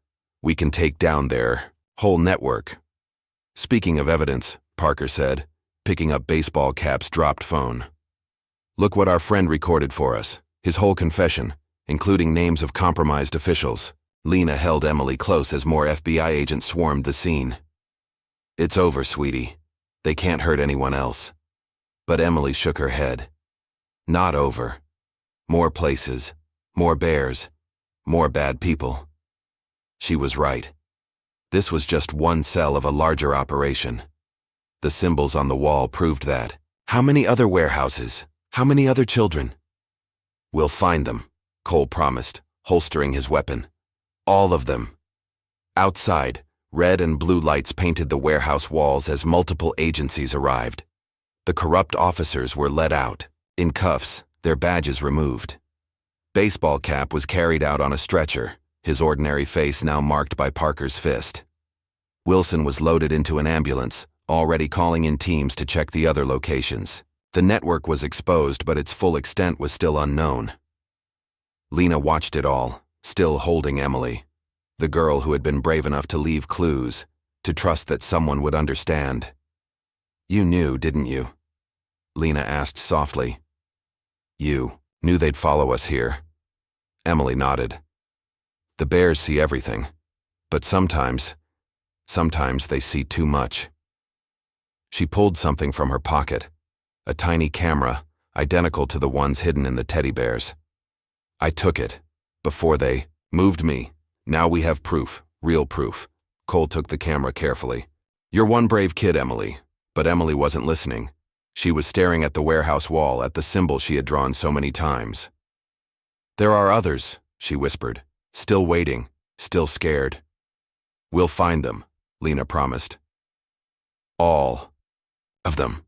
We can take down their whole network. "Speaking of evidence," Parker said, picking up Baseball Cap's dropped phone. "Look what our friend recorded for us. His whole confession, including names of compromised officials." Lena held Emily close as more FBI agents swarmed the scene. "It's over, sweetie. They can't hurt anyone else." But Emily shook her head. Not over. More places, more bears, more bad people. She was right. This was just one cell of a larger operation. The symbols on the wall proved that. How many other warehouses? How many other children? "We'll find them," Cole promised, holstering his weapon. "All of them." Outside, red and blue lights painted the warehouse walls as multiple agencies arrived. The corrupt officers were led out, in cuffs, their badges removed. Baseball Cap was carried out on a stretcher, his ordinary face now marked by Parker's fist. Wilson was loaded into an ambulance, already calling in teams to check the other locations. The network was exposed, but its full extent was still unknown. Lena watched it all, still holding Emily. The girl who had been brave enough to leave clues, to trust that someone would understand. "You knew, didn't you?" Lena asked softly. "You knew they'd follow us here." Emily nodded. "The bears see everything, but sometimes they see too much." She pulled something from her pocket, a tiny camera, identical to the ones hidden in the teddy bears. "I took it, before they moved me. Now we have proof, real proof." Cole took the camera carefully. "You're one brave kid, Emily." But Emily wasn't listening. She was staring at the warehouse wall, at the symbol she had drawn so many times. "There are others," she whispered, still waiting, still scared. "We'll find them," Lena promised. "All of them."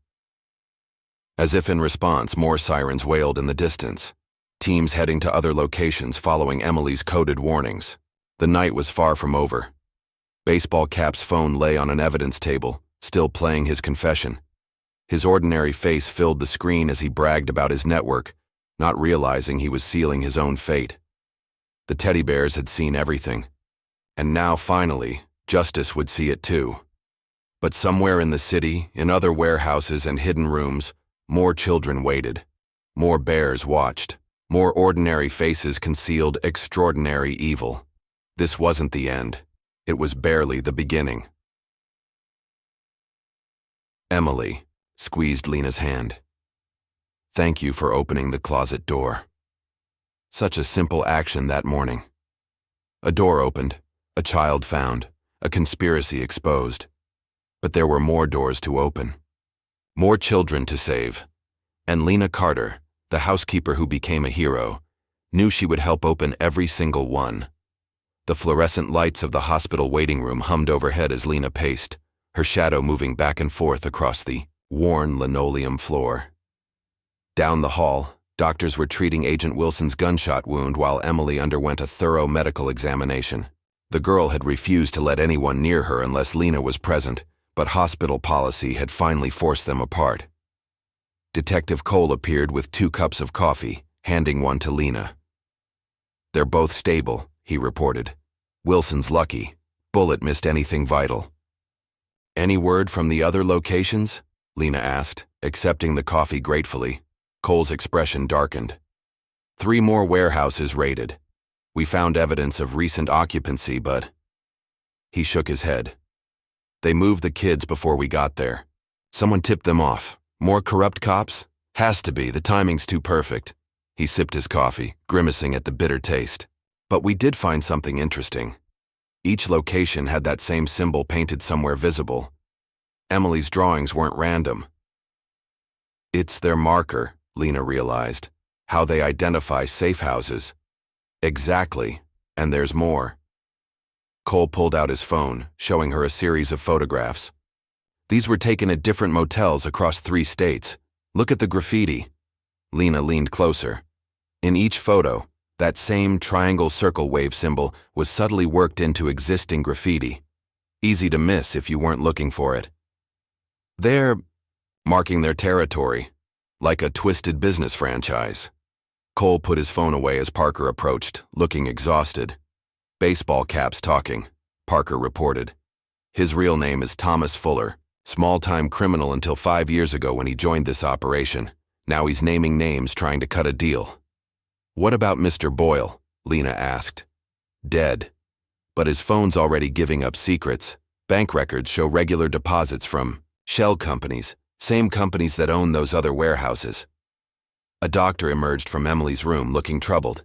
As if in response, more sirens wailed in the distance. Teams heading to other locations following Emily's coded warnings. The night was far from over. Baseball Cap's phone lay on an evidence table, still playing his confession. His ordinary face filled the screen as he bragged about his network, not realizing he was sealing his own fate. The teddy bears had seen everything. And now, finally, justice would see it too. But somewhere in the city, in other warehouses and hidden rooms, more children waited. More bears watched. More ordinary faces concealed extraordinary evil. This wasn't the end. It was barely the beginning. Emily squeezed Lena's hand. "Thank you for opening the closet door." Such a simple action that morning. A door opened, a child found, a conspiracy exposed. But there were more doors to open. More children to save. And Lena Carter, the housekeeper who became a hero, knew she would help open every single one. The fluorescent lights of the hospital waiting room hummed overhead as Lena paced, her shadow moving back and forth across the worn linoleum floor. Down the hall, doctors were treating Agent Wilson's gunshot wound while Emily underwent a thorough medical examination. The girl had refused to let anyone near her unless Lena was present, but hospital policy had finally forced them apart. Detective Cole appeared with 2 cups of coffee, handing one to Lena. "They're both stable," he reported. "Wilson's lucky. Bullet missed anything vital." "Any word from the other locations?" Lena asked, accepting the coffee gratefully. Cole's expression darkened. 3 more warehouses raided. We found evidence of recent occupancy, but..." He shook his head. "They moved the kids before we got there. Someone tipped them off. More corrupt cops? Has to be, the timing's too perfect." He sipped his coffee, grimacing at the bitter taste. "But we did find something interesting. Each location had that same symbol painted somewhere visible. Emily's drawings weren't random. It's their marker," Lena realized. "How they identify safe houses." "Exactly. And there's more." Cole pulled out his phone, showing her a series of photographs. These were taken at different motels across 3 states. "Look at the graffiti." Lena leaned closer. In each photo, that same triangle circle wave symbol was subtly worked into existing graffiti. Easy to miss if you weren't looking for it. "They're marking their territory, like a twisted business franchise." Cole put his phone away as Parker approached, looking exhausted. "Baseball caps talking," Parker reported. "His real name is Thomas Fuller, small-time criminal until 5 years ago when he joined this operation. Now he's naming names trying to cut a deal." "What about Mr. Boyle?" Lena asked. "Dead. But his phone's already giving up secrets. Bank records show regular deposits from shell companies, same companies that own those other warehouses." A doctor emerged from Emily's room, looking troubled.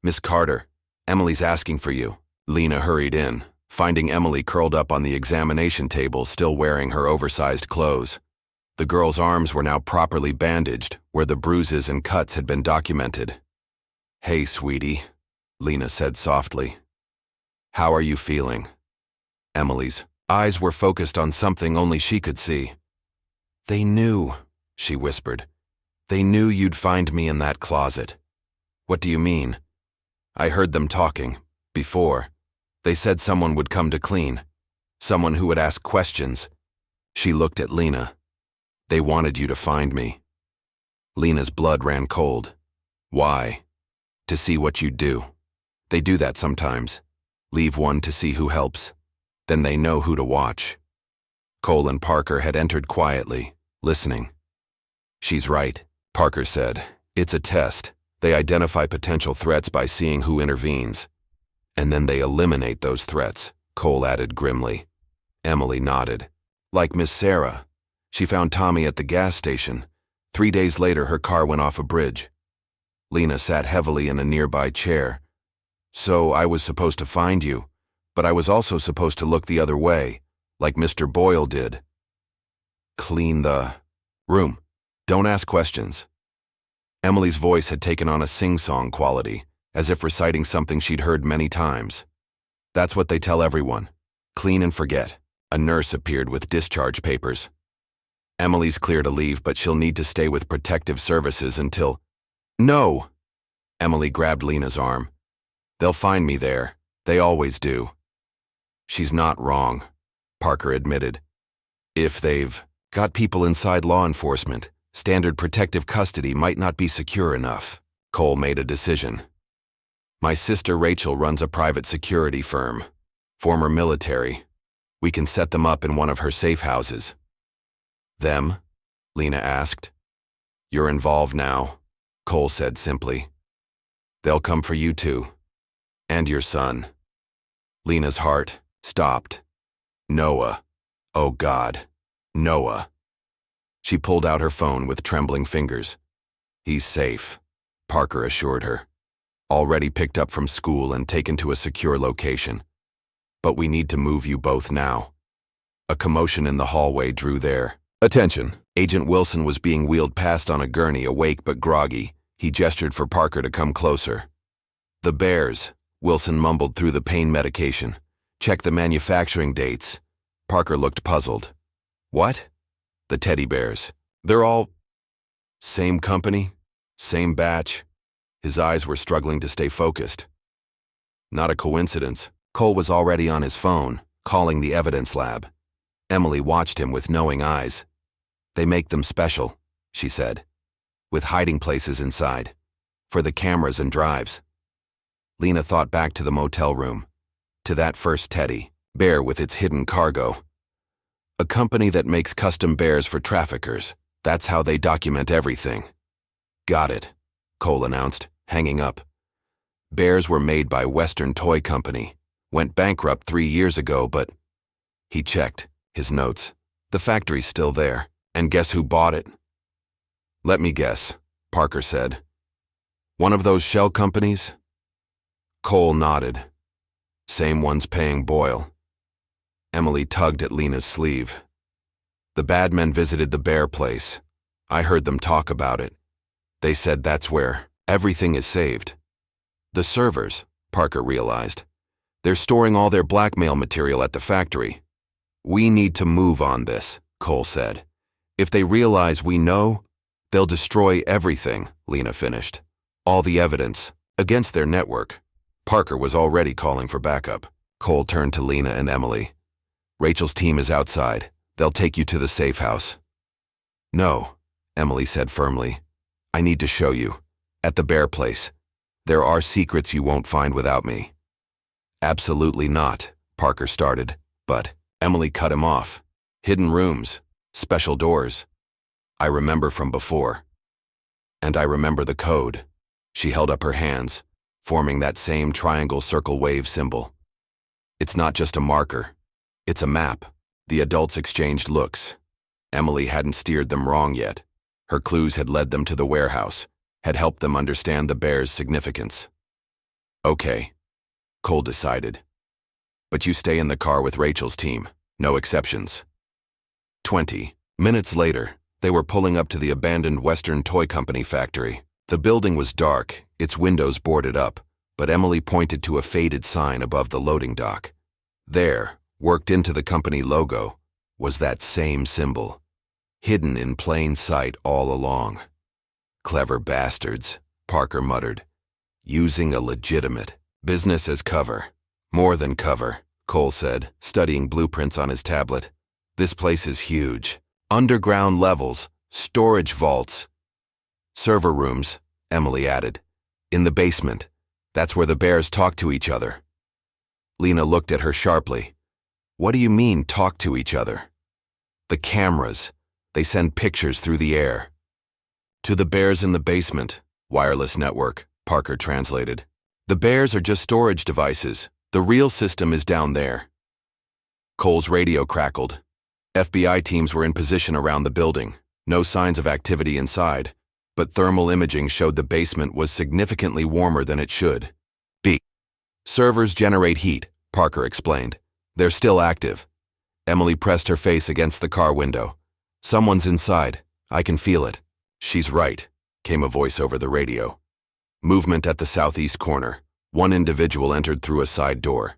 "Miss Carter, Emily's asking for you." Lena hurried in, finding Emily curled up on the examination table, still wearing her oversized clothes. The girl's arms were now properly bandaged, where the bruises and cuts had been documented. "Hey, sweetie," Lena said softly. "How are you feeling?" Emily's eyes were focused on something only she could see. "They knew," she whispered. "They knew you'd find me in that closet." "What do you mean?" "I heard them talking. Before. They said someone would come to clean. Someone who would ask questions." She looked at Lena. "They wanted you to find me." Lena's blood ran cold. "Why?" "To see what you'd do. They do that sometimes. Leave one to see who helps. Then they know who to watch." Cole and Parker had entered quietly, listening. "She's right," Parker said. "It's a test. They identify potential threats by seeing who intervenes. And then they eliminate those threats," Cole added grimly. Emily nodded. "Like Miss Sarah. She found Tommy at the gas station. 3 days later, her car went off a bridge." Lena sat heavily in a nearby chair. "So I was supposed to find you, but I was also supposed to look the other way, like Mr. Boyle did. Clean the room. Don't ask questions." Emily's voice had taken on a sing-song quality, as if reciting something she'd heard many times. "That's what they tell everyone. Clean and forget." A nurse appeared with discharge papers. "Emily's clear to leave, but she'll need to stay with protective services until..." "No!" Emily grabbed Lena's arm. "They'll find me there. They always do." "She's not wrong," Parker admitted. "If they've got people inside law enforcement, standard protective custody might not be secure enough." Cole made a decision. "My sister Rachel runs a private security firm. Former military. We can set them up in one of her safe houses." "Them?" Lena asked. "You're involved now," Cole said simply. "They'll come for you too. And your son." Lena's heart stopped. "Noah. Oh God. Noah." She pulled out her phone with trembling fingers. "He's safe," Parker assured her. "Already picked up from school and taken to a secure location. But we need to move you both now." A commotion in the hallway drew their attention. Agent Wilson was being wheeled past on a gurney, awake but groggy. He gestured for Parker to come closer. The bears, Wilson mumbled through the pain medication. Check the manufacturing dates. Parker looked puzzled. What? The teddy bears. They're all... Same company? Same batch? His eyes were struggling to stay focused. Not a coincidence. Cole was already on his phone, calling the evidence lab. Emily watched him with knowing eyes. They make them special, she said, with hiding places inside, for the cameras and drives. Lena thought back to the motel room, to that first teddy bear with its hidden cargo. A company that makes custom bears for traffickers. That's how they document everything. Got it, Cole announced, hanging up. Bears were made by Western Toy Company. Went bankrupt 3 years ago, but... He checked his notes. The factory's still there. And guess who bought it? Let me guess, Parker said. One of those shell companies? Cole nodded. Same ones paying Boyle. Emily tugged at Lena's sleeve. The bad men visited the bear place. I heard them talk about it. They said that's where everything is saved. The servers, Parker realized. They're storing all their blackmail material at the factory. We need to move on this, Cole said. If they realize we know, they'll destroy everything, Lena finished. All the evidence, against their network. Parker was already calling for backup. Cole turned to Lena and Emily. Rachel's team is outside. They'll take you to the safe house. No, Emily said firmly. I need to show you. At the bear place. There are secrets you won't find without me. Absolutely not, Parker started, but Emily cut him off. Hidden rooms. Special doors. I remember from before. And I remember the code. She held up her hands, forming that same triangle circle wave symbol. It's not just a marker. It's a map. The adults exchanged looks. Emily hadn't steered them wrong yet. Her clues had led them to the warehouse, had helped them understand the bear's significance. Okay, Cole decided. But you stay in the car with Rachel's team. No exceptions. 20 minutes later, they were pulling up to the abandoned Western Toy Company factory. The building was dark, its windows boarded up, but Emily pointed to a faded sign above the loading dock. There, worked into the company logo, was that same symbol, hidden in plain sight all along. Clever bastards, Parker muttered, using a legitimate business as cover. More than cover, Cole said, studying blueprints on his tablet. This place is huge. Underground levels, storage vaults. Server rooms, Emily added. In the basement. That's where the bears talk to each other. Lena looked at her sharply. What do you mean, talk to each other? The cameras. They send pictures through the air. To the bears in the basement, wireless network, Parker translated. The bears are just storage devices. The real system is down there. Cole's radio crackled. FBI teams were in position around the building. No signs of activity inside, but thermal imaging showed the basement was significantly warmer than it should be. Servers generate heat, Parker explained. They're still active. Emily pressed her face against the car window. Someone's inside. I can feel it. She's right, came a voice over the radio. Movement at the southeast corner. One individual entered through a side door.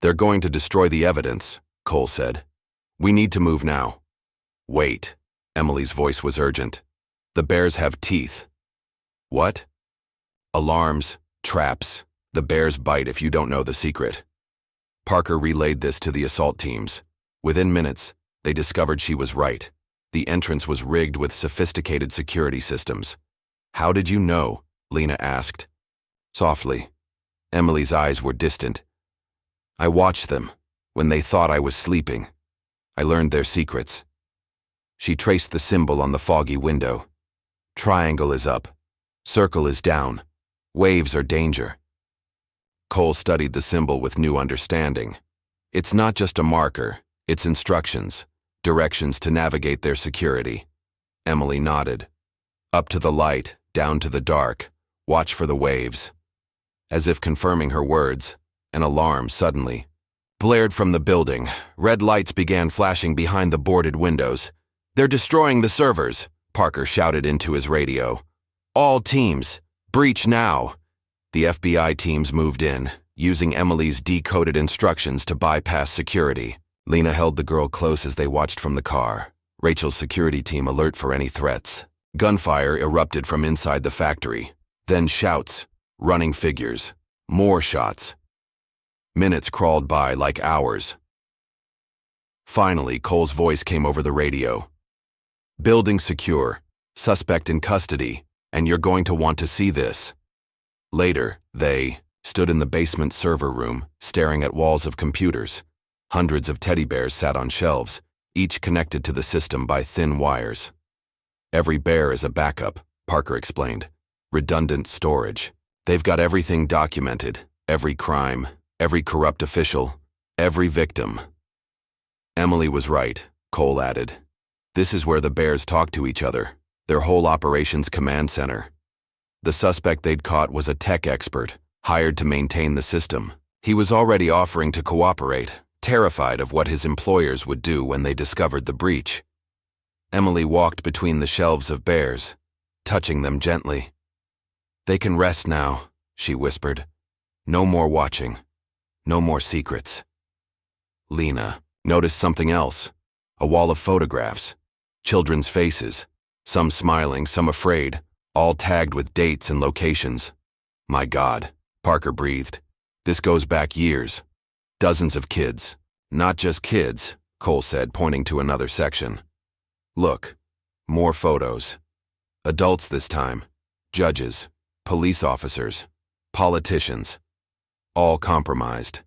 They're going to destroy the evidence, Cole said. We need to move now. Wait. Emily's voice was urgent. The bears have teeth. What? Alarms, traps. The bears bite if you don't know the secret. Parker relayed this to the assault teams. Within minutes, they discovered she was right. The entrance was rigged with sophisticated security systems. How did you know? Lena asked. Softly. Emily's eyes were distant. I watched them when they thought I was sleeping. I learned their secrets. She traced the symbol on the foggy window. Triangle is up. Circle is down. Waves are danger. Cole studied the symbol with new understanding. It's not just a marker, it's instructions, directions to navigate their security. Emily nodded. Up to the light, down to the dark. Watch for the waves. As if confirming her words, an alarm suddenly blared from the building. Red lights began flashing behind the boarded windows. "They're destroying the servers," Parker shouted into his radio. "All teams, breach now." The FBI teams moved in, using Emily's decoded instructions to bypass security. Lena held the girl close as they watched from the car, Rachel's security team alert for any threats. Gunfire erupted from inside the factory. Then shouts, running figures, more shots. Minutes crawled by like hours. Finally, Cole's voice came over the radio. "Building secure, suspect in custody, and you're going to want to see this." Later, they stood in the basement server room, staring at walls of computers. Hundreds of teddy bears sat on shelves, each connected to the system by thin wires. "Every bear is a backup," Parker explained. "Redundant storage. They've got everything documented, every crime, every corrupt official, every victim." "Emily was right," Cole added. "This is where the bears talk to each other, their whole operations command center." The suspect they'd caught was a tech expert, hired to maintain the system. He was already offering to cooperate, terrified of what his employers would do when they discovered the breach. Emily walked between the shelves of bears, touching them gently. "They can rest now," she whispered. "No more watching. No more secrets." Lena noticed something else. A wall of photographs. Children's faces. Some smiling, some afraid, all tagged with dates and locations. "My God," Parker breathed. "This goes back years. Dozens of kids. Not just kids," Cole said, pointing to another section. "Look, more photos. Adults this time. Judges, police officers, politicians. All compromised.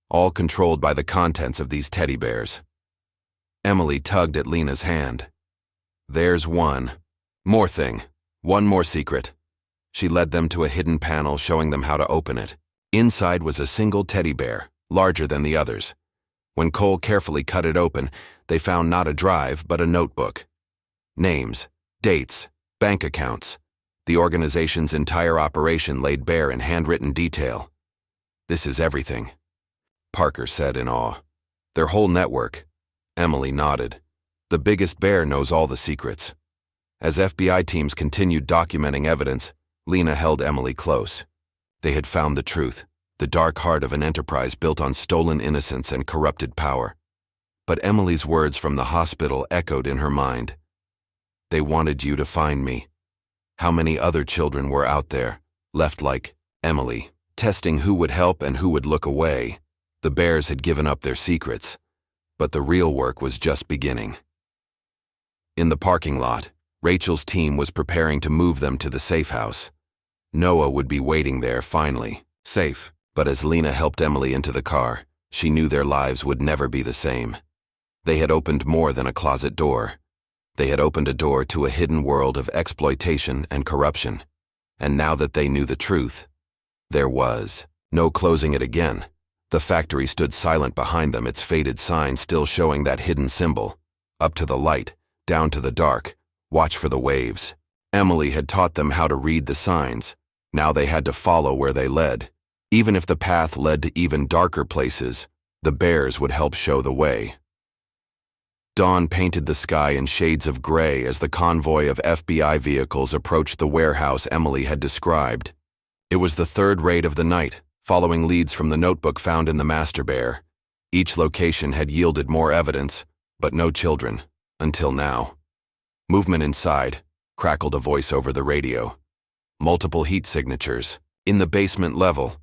All controlled by the contents of these teddy bears." Emily tugged at Lena's hand. "There's one. More thing. One more secret." She led them to a hidden panel showing them how to open it. Inside was a single teddy bear, larger than the others. When Cole carefully cut it open, they found not a drive, but a notebook. Names, dates, bank accounts. The organization's entire operation laid bare in handwritten detail. "This is everything," Parker said in awe. "Their whole network." Emily nodded. "The biggest bear knows all the secrets." As FBI teams continued documenting evidence, Lena held Emily close. They had found the truth, the dark heart of an enterprise built on stolen innocence and corrupted power. But Emily's words from the hospital echoed in her mind. "They wanted you to find me." How many other children were out there, left like Emily, testing who would help and who would look away? The bears had given up their secrets, but the real work was just beginning. In the parking lot, Rachel's team was preparing to move them to the safe house. Noah would be waiting there finally, safe, but as Lena helped Emily into the car, she knew their lives would never be the same. They had opened more than a closet door. They had opened a door to a hidden world of exploitation and corruption. And now that they knew the truth, there was no closing it again. The factory stood silent behind them, its faded sign still showing that hidden symbol. Up to the light, down to the dark, watch for the waves. Emily had taught them how to read the signs. Now they had to follow where they led. Even if the path led to even darker places, the bears would help show the way. Dawn painted the sky in shades of gray as the convoy of FBI vehicles approached the warehouse Emily had described. It was the third raid of the night, following leads from the notebook found in the master bear. Each location had yielded more evidence, but no children, until now. "Movement inside," crackled a voice over the radio. "Multiple heat signatures. In the basement level."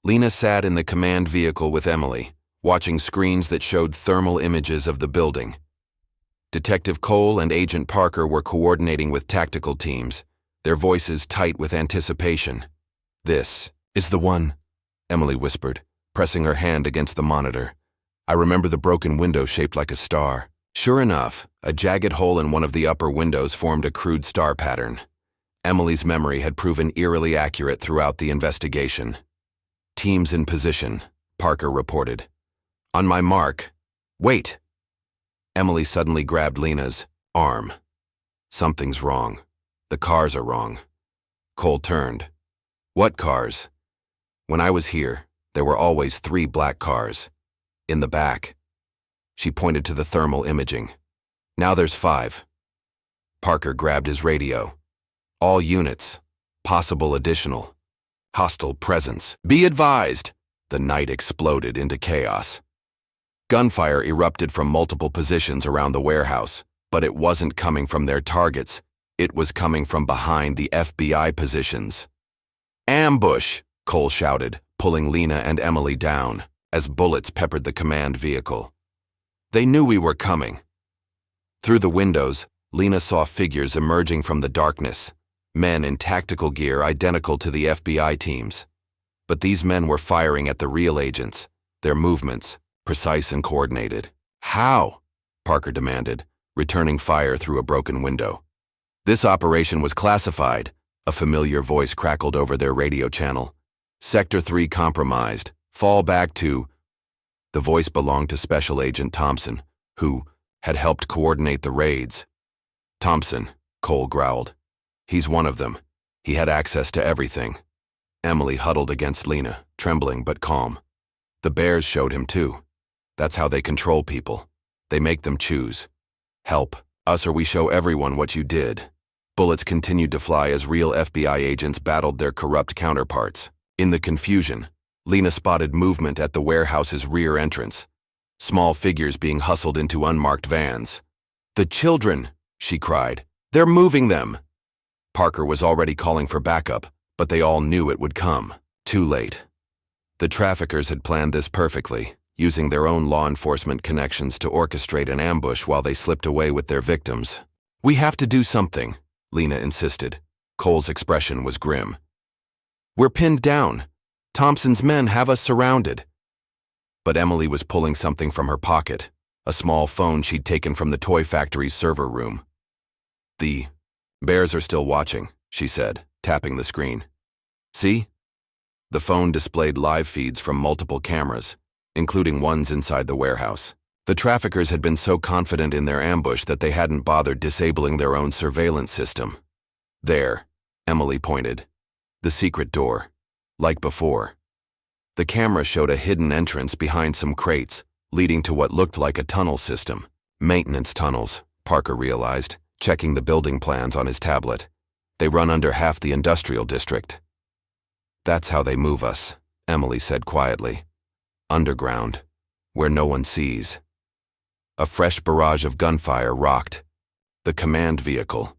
Lena sat in the command vehicle with Emily, watching screens that showed thermal images of the building. Detective Cole and Agent Parker were coordinating with tactical teams, their voices tight with anticipation. "This is the one," Emily whispered, pressing her hand against the monitor. "I remember the broken window shaped like a star." Sure enough, a jagged hole in one of the upper windows formed a crude star pattern. Emily's memory had proven eerily accurate throughout the investigation. "Teams in position," Parker reported. "On my mark. Wait!" Emily suddenly grabbed Lena's arm. "Something's wrong. The cars are wrong." Cole turned. "What cars?" "When I was here, there were always 3 black cars. In the back. She pointed to the thermal imaging. Now there's 5. Parker grabbed his radio. All units. Possible additional. Hostile presence. Be advised! The night exploded into chaos. Gunfire erupted from multiple positions around the warehouse, but it wasn't coming from their targets. It was coming from behind the FBI positions. Ambush! Cole shouted, pulling Lena and Emily down, as bullets peppered the command vehicle. They knew we were coming. Through the windows, Lena saw figures emerging from the darkness, men in tactical gear identical to the FBI teams. But these men were firing at the real agents, their movements, precise and coordinated. How? Parker demanded, returning fire through a broken window. This operation was classified, a familiar voice crackled over their radio channel. Sector 3 compromised. Fall back to... The voice belonged to Special Agent Thompson, who had helped coordinate the raids. Thompson, Cole growled. He's one of them. He had access to everything. Emily huddled against Lena, trembling but calm. The bears showed him too. That's how they control people. They make them choose. Help us or we show everyone what you did. Bullets continued to fly as real FBI agents battled their corrupt counterparts. In the confusion, Lena spotted movement at the warehouse's rear entrance. Small figures being hustled into unmarked vans. The children, she cried. They're moving them. Parker was already calling for backup, but they all knew it would come. Too late. The traffickers had planned this perfectly, using their own law enforcement connections to orchestrate an ambush while they slipped away with their victims. We have to do something, Lena insisted. Cole's expression was grim. We're pinned down. Thompson's men have us surrounded. But Emily was pulling something from her pocket, a small phone she'd taken from the toy factory's server room. The bears are still watching, she said, tapping the screen. See? The phone displayed live feeds from multiple cameras, including ones inside the warehouse. The traffickers had been so confident in their ambush that they hadn't bothered disabling their own surveillance system. There, Emily pointed. The secret door. Like before. The camera showed a hidden entrance behind some crates, leading to what looked like a tunnel system. Maintenance tunnels, Parker realized, checking the building plans on his tablet. They run under half the industrial district. That's how they move us, Emily said quietly. Underground, where no one sees. A fresh barrage of gunfire rocked. The command vehicle.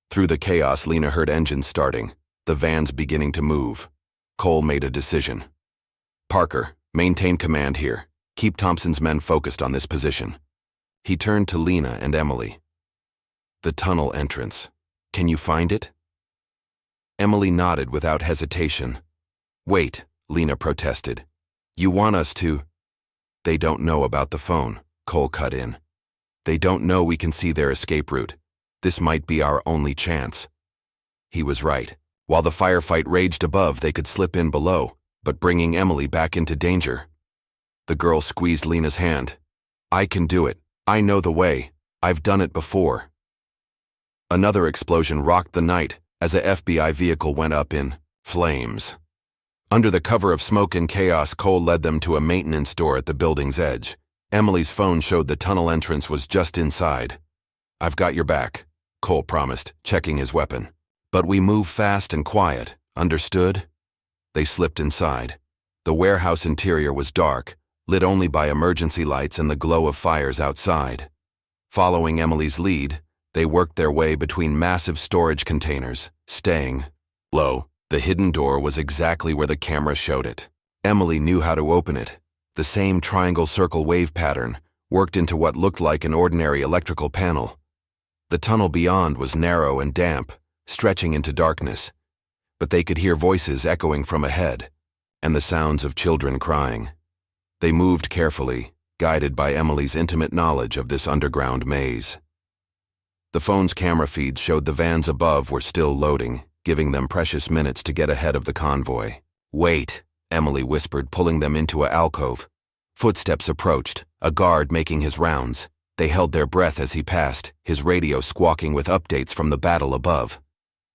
Through the chaos, Lena heard engines starting, the vans beginning to move. Cole made a decision. Parker, maintain command here. Keep Thompson's men focused on this position. He turned to Lena and Emily. The tunnel entrance. Can you find it? Emily nodded without hesitation. Wait, Lena protested. You want us to... They don't know about the phone, Cole cut in. They don't know we can see their escape route. This might be our only chance. He was right. While the firefight raged above, they could slip in below, but bringing Emily back into danger. The girl squeezed Lena's hand. I can do it. I know the way. I've done it before. Another explosion rocked the night as a FBI vehicle went up in flames. Under the cover of smoke and chaos, Cole led them to a maintenance door at the building's edge. Emily's phone showed the tunnel entrance was just inside. I've got your back, Cole promised, checking his weapon. But we move fast and quiet, understood? They slipped inside. The warehouse interior was dark, lit only by emergency lights and the glow of fires outside. Following Emily's lead, they worked their way between massive storage containers, staying low. The hidden door was exactly where the camera showed it. Emily knew how to open it. The same triangle circle wave pattern worked into what looked like an ordinary electrical panel. The tunnel beyond was narrow and damp, stretching into darkness, but they could hear voices echoing from ahead, and the sounds of children crying. They moved carefully, guided by Emily's intimate knowledge of this underground maze. The phone's camera feeds showed the vans above were still loading, giving them precious minutes to get ahead of the convoy. Wait, Emily whispered, pulling them into an alcove. Footsteps approached, a guard making his rounds. They held their breath as he passed, his radio squawking with updates from the battle above.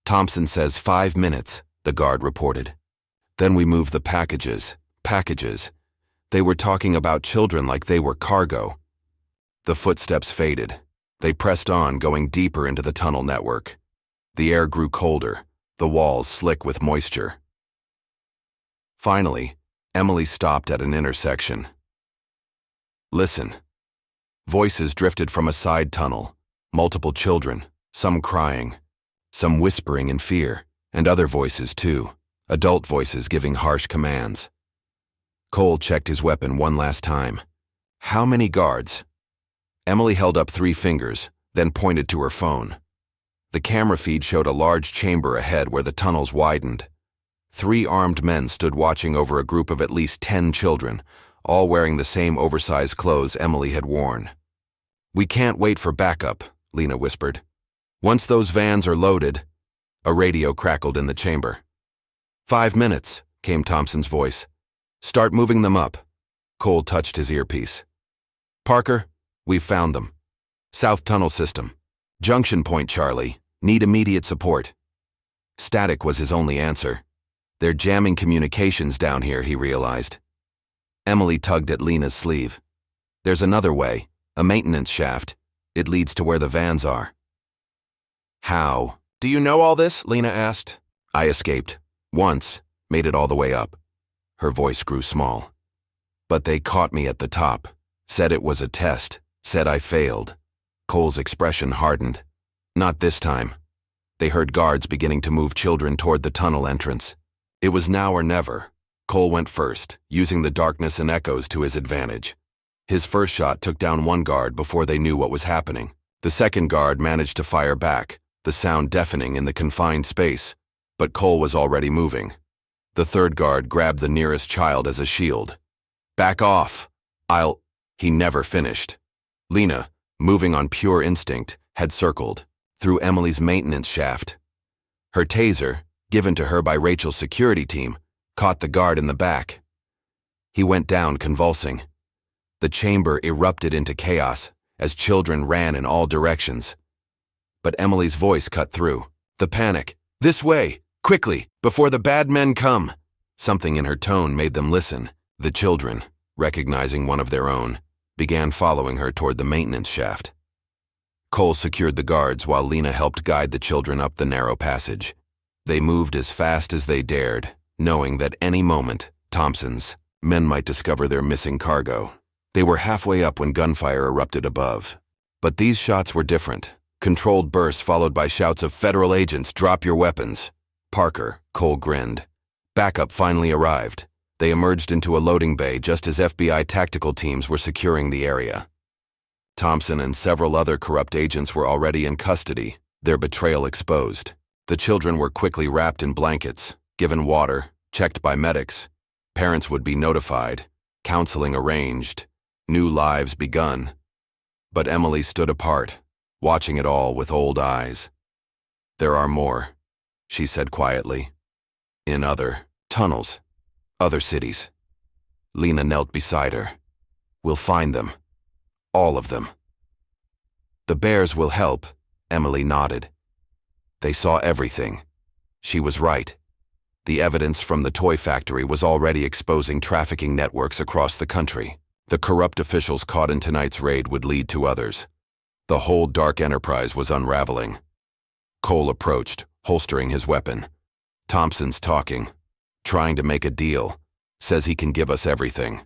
Thompson says 5 minutes, the guard reported. Then we move the packages. They were talking about children like they were cargo. The footsteps faded. They pressed on, going deeper into the tunnel network. The air grew colder, the walls slick with moisture. Finally, Emily stopped at an intersection. Listen. Voices drifted from a side tunnel, multiple children, some crying, some whispering in fear, and other voices too, adult voices giving harsh commands. Cole checked his weapon one last time. How many guards? Emily held up 3 fingers, then pointed to her phone. The camera feed showed a large chamber ahead where the tunnels widened. 3 armed men stood watching over a group of at least 10 children, all wearing the same oversized clothes Emily had worn. "We can't wait for backup," Lena whispered. "Once those vans are loaded..." A radio crackled in the chamber. 5 minutes, came Thompson's voice. "Start moving them up." Cole touched his earpiece. "Parker, we've found them. South Tunnel System. Junction Point, Charlie. Need immediate support." Static was his only answer. "They're jamming communications down here," he realized. Emily tugged at Lena's sleeve. "There's another way, a maintenance shaft. It leads to where the vans are." "How? Do you know all this?" Lena asked. "I escaped. Once. Made it all the way up." Her voice grew small. "But they caught me at the top. Said it was a test. Said I failed." Cole's expression hardened. "Not this time." They heard guards beginning to move children toward the tunnel entrance. It was now or never. Cole went first, using the darkness and echoes to his advantage. His first shot took down 1 guard before they knew what was happening. The second guard managed to fire back, the sound deafening in the confined space, but Cole was already moving. The third guard grabbed the nearest child as a shield. "Back off! He never finished. Lena, moving on pure instinct, had circled, through Emily's maintenance shaft. Her taser, given to her by Rachel's security team, caught the guard in the back. He went down convulsing. The chamber erupted into chaos as children ran in all directions. But Emily's voice cut through. The panic. "This way! Quickly! Before the bad men come!" Something in her tone made them listen. The children, recognizing one of their own, began following her toward the maintenance shaft. Cole secured the guards while Lena helped guide the children up the narrow passage. They moved as fast as they dared, knowing that any moment, Thompson's men might discover their missing cargo. They were halfway up when gunfire erupted above. But these shots were different. Controlled bursts followed by shouts of "Federal agents, drop your weapons." "Parker," Cole grinned. Backup finally arrived. They emerged into a loading bay just as FBI tactical teams were securing the area. Thompson and several other corrupt agents were already in custody, their betrayal exposed. The children were quickly wrapped in blankets, given water, checked by medics. Parents would be notified, counseling arranged, new lives begun. But Emily stood apart, watching it all with old eyes. "There are more," she said quietly. "In other tunnels. Other cities." Lena knelt beside her. "We'll find them. All of them." "The bears will help," Emily nodded. They saw everything. She was right. The evidence from the toy factory was already exposing trafficking networks across the country. The corrupt officials caught in tonight's raid would lead to others. The whole dark enterprise was unraveling. Cole approached, holstering his weapon. "Thompson's talking. Trying to make a deal. Says he can give us everything."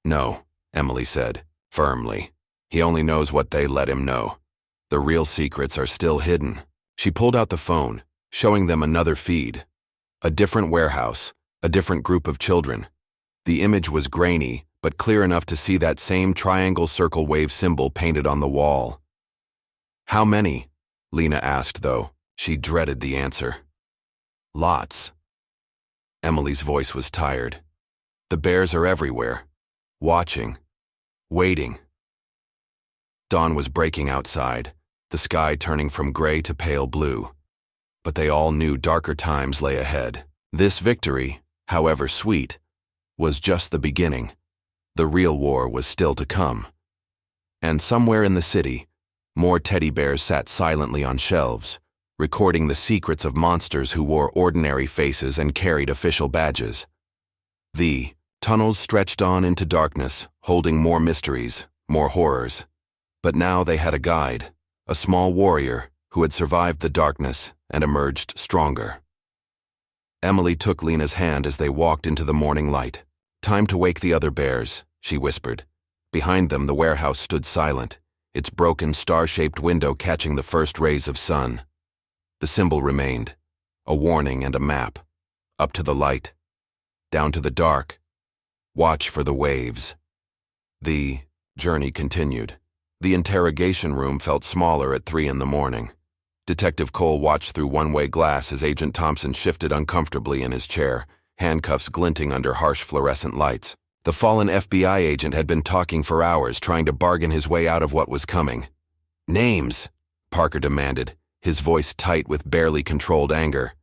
"No," Emily said, firmly. "He only knows what they let him know. The real secrets are still hidden." She pulled out the phone, showing them another feed. A different warehouse, a different group of children. The image was grainy, but clear enough to see that same triangle circle wave symbol painted on the wall. "How many?" Lena asked, though. She dreaded the answer. "Lots." Emily's voice was tired. "The bears are everywhere. Watching. Waiting." Dawn was breaking outside, the sky turning from gray to pale blue. But they all knew darker times lay ahead. This victory, however sweet, was just the beginning. The real war was still to come. And somewhere in the city, more teddy bears sat silently on shelves, recording the secrets of monsters who wore ordinary faces and carried official badges. The Tunnels stretched on into darkness, holding more mysteries, more horrors. But now they had a guide, a small warrior who had survived the darkness and emerged stronger. Emily took Lena's hand as they walked into the morning light. "Time to wake the other bears," she whispered. Behind them, the warehouse stood silent, its broken star-shaped window catching the first rays of sun. The symbol remained, a warning and a map. Up to the light, down to the dark. Watch for the waves. The journey continued. The interrogation room felt smaller at 3 in the morning. Detective Cole watched through one-way glass as Agent Thompson shifted uncomfortably in his chair, handcuffs glinting under harsh fluorescent lights. The fallen FBI agent had been talking for hours, trying to bargain his way out of what was coming. "Names," Parker demanded, his voice tight with barely controlled anger.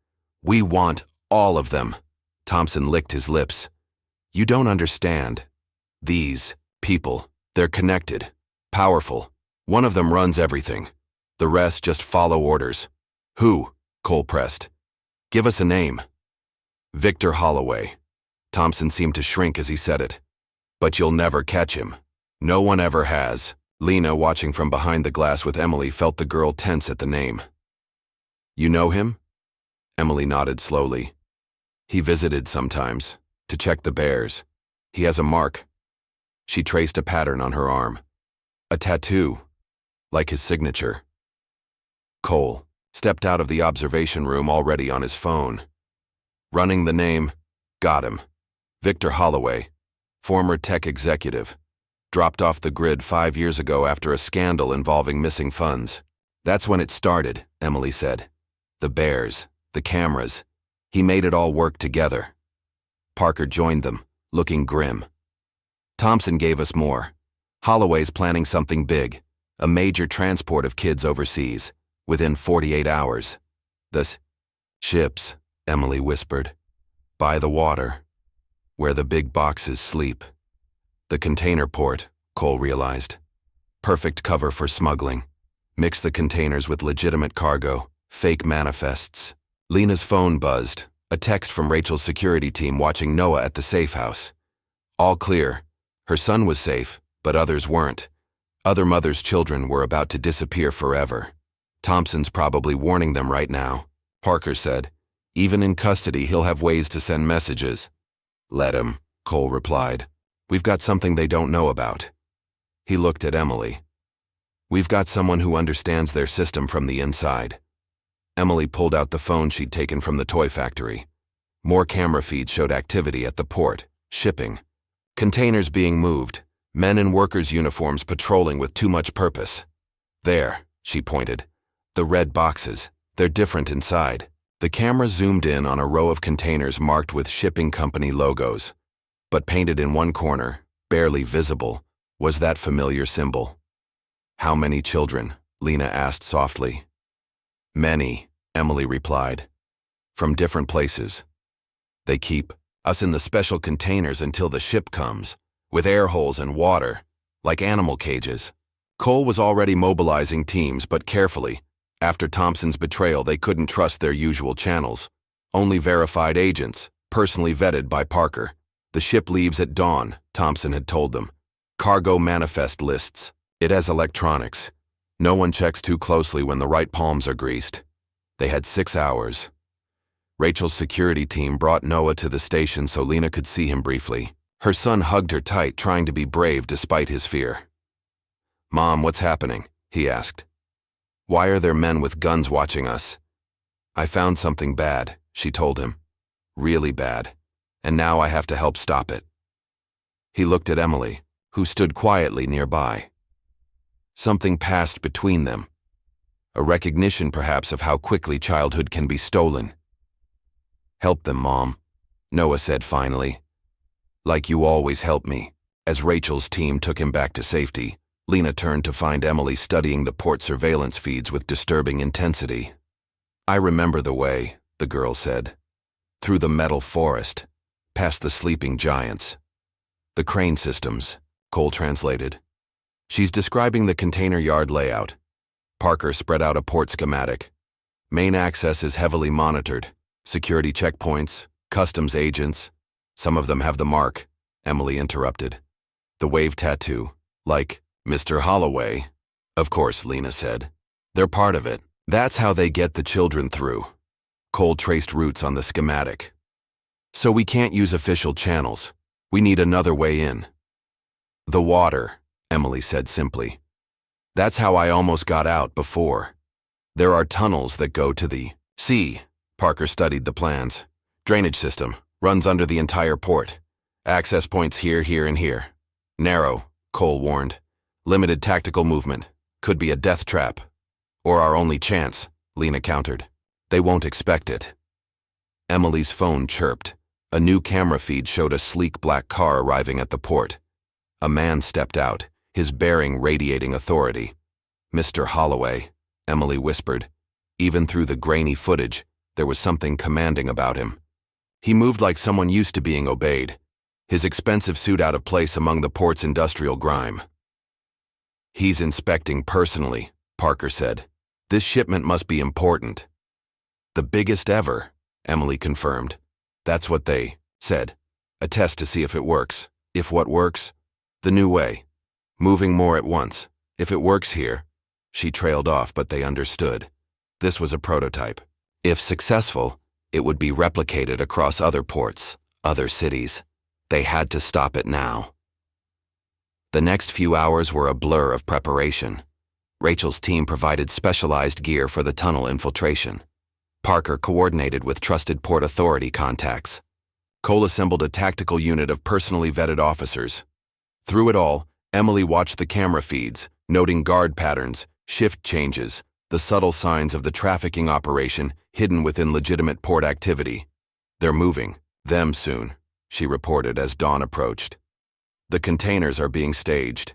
"We want all of them." Thompson licked his lips. "You don't understand. These people, they're connected, powerful. One of them runs everything. The rest just follow orders." "Who?" Cole pressed. "Give us a name." "Victor Holloway." Thompson seemed to shrink as he said it. "But you'll never catch him. No one ever has." Lena, watching from behind the glass with Emily, felt the girl tense at the name. "You know him?" Emily nodded slowly. "He visited sometimes, to check the bears. He has a mark." She traced a pattern on her arm. "A tattoo, like his signature." Cole stepped out of the observation room, already on his phone. Running the name, got him. Victor Holloway, former tech executive, dropped off the grid 5 years ago after a scandal involving missing funds. "That's when it started," Emily said. "The bears, the cameras. He made it all work together." Parker joined them, looking grim. "Thompson gave us more. Holloway's planning something big, a major transport of kids overseas, within 48 hours. The ships," Emily whispered. "By the water, where the big boxes sleep." The container port, Cole realized. Perfect cover for smuggling. Mix the containers with legitimate cargo, fake manifests. Lena's phone buzzed, a text from Rachel's security team watching Noah at the safe house. All clear. Her son was safe, but others weren't. Other mothers' children were about to disappear forever. "Thompson's probably warning them right now," Parker said. "Even in custody, he'll have ways to send messages." "Let him," Cole replied. "We've got something they don't know about." He looked at Emily. "We've got someone who understands their system from the inside." Emily pulled out the phone she'd taken from the toy factory. More camera feeds showed activity at the port, shipping. Containers being moved, men in workers' uniforms patrolling with too much purpose. "There," she pointed. "The red boxes. They're different inside." The camera zoomed in on a row of containers marked with shipping company logos. But painted in one corner, barely visible, was that familiar symbol. "How many children?" Lena asked softly. "Many," Emily replied. "From different places. They keep us in the special containers until the ship comes, with air holes and water, like animal cages." Cole was already mobilizing teams, but carefully. After Thompson's betrayal, they couldn't trust their usual channels. Only verified agents, personally vetted by Parker. "The ship leaves at dawn," Thompson had told them. "Cargo manifest lists. It has electronics. No one checks too closely when the right palms are greased." They had 6 hours. Rachel's security team brought Noah to the station so Lena could see him briefly. Her son hugged her tight, trying to be brave despite his fear. "Mom, what's happening?" he asked. "Why are there men with guns watching us?" "I found something bad," she told him. "Really bad. And now I have to help stop it." He looked at Emily, who stood quietly nearby. Something passed between them. A recognition, perhaps, of how quickly childhood can be stolen. "Help them, Mom," Noah said finally. "Like you always help me." As Rachel's team took him back to safety, Lena turned to find Emily studying the port surveillance feeds with disturbing intensity. "I remember the way," the girl said. "Through the metal forest, past the sleeping giants." "The crane systems," Cole translated. "She's describing the container yard layout." Parker spread out a port schematic. "Main access is heavily monitored. Security checkpoints, customs agents. Some of them have the mark. Emily interrupted. The wave tattoo. Like Mr. Holloway. Of course, Lena said. They're part of it. That's how they get the children through. Cole traced routes on the schematic. So we can't use official channels. We need another way in. The water, Emily said simply. That's how I almost got out before. There are tunnels that go to the sea. Parker studied the plans. Drainage system. Runs under the entire port. Access points here, here, and here. Narrow, Cole warned. Limited tactical movement. Could be a death trap. Or our only chance, Lena countered. They won't expect it. Emily's phone chirped. A new camera feed showed a sleek black car arriving at the port. A man stepped out, his bearing radiating authority. Mr. Holloway, Emily whispered. Even through the grainy footage, there was something commanding about him. He moved like someone used to being obeyed, his expensive suit out of place among the port's industrial grime. He's inspecting personally, Parker said. This shipment must be important. The biggest ever, Emily confirmed. That's what they said. A test to see if it works. If what works? The new way. Moving more at once. If it works here. She trailed off, but they understood. This was a prototype. If successful, it would be replicated across other ports, other cities. They had to stop it now. The next few hours were a blur of preparation. Rachel's team provided specialized gear for the tunnel infiltration. Parker coordinated with trusted port authority contacts. Cole assembled a tactical unit of personally vetted officers. Through it all, Emily watched the camera feeds, noting guard patterns, shift changes, the subtle signs of the trafficking operation hidden within legitimate port activity. They're moving. Them soon, she reported as dawn approached. The containers are being staged.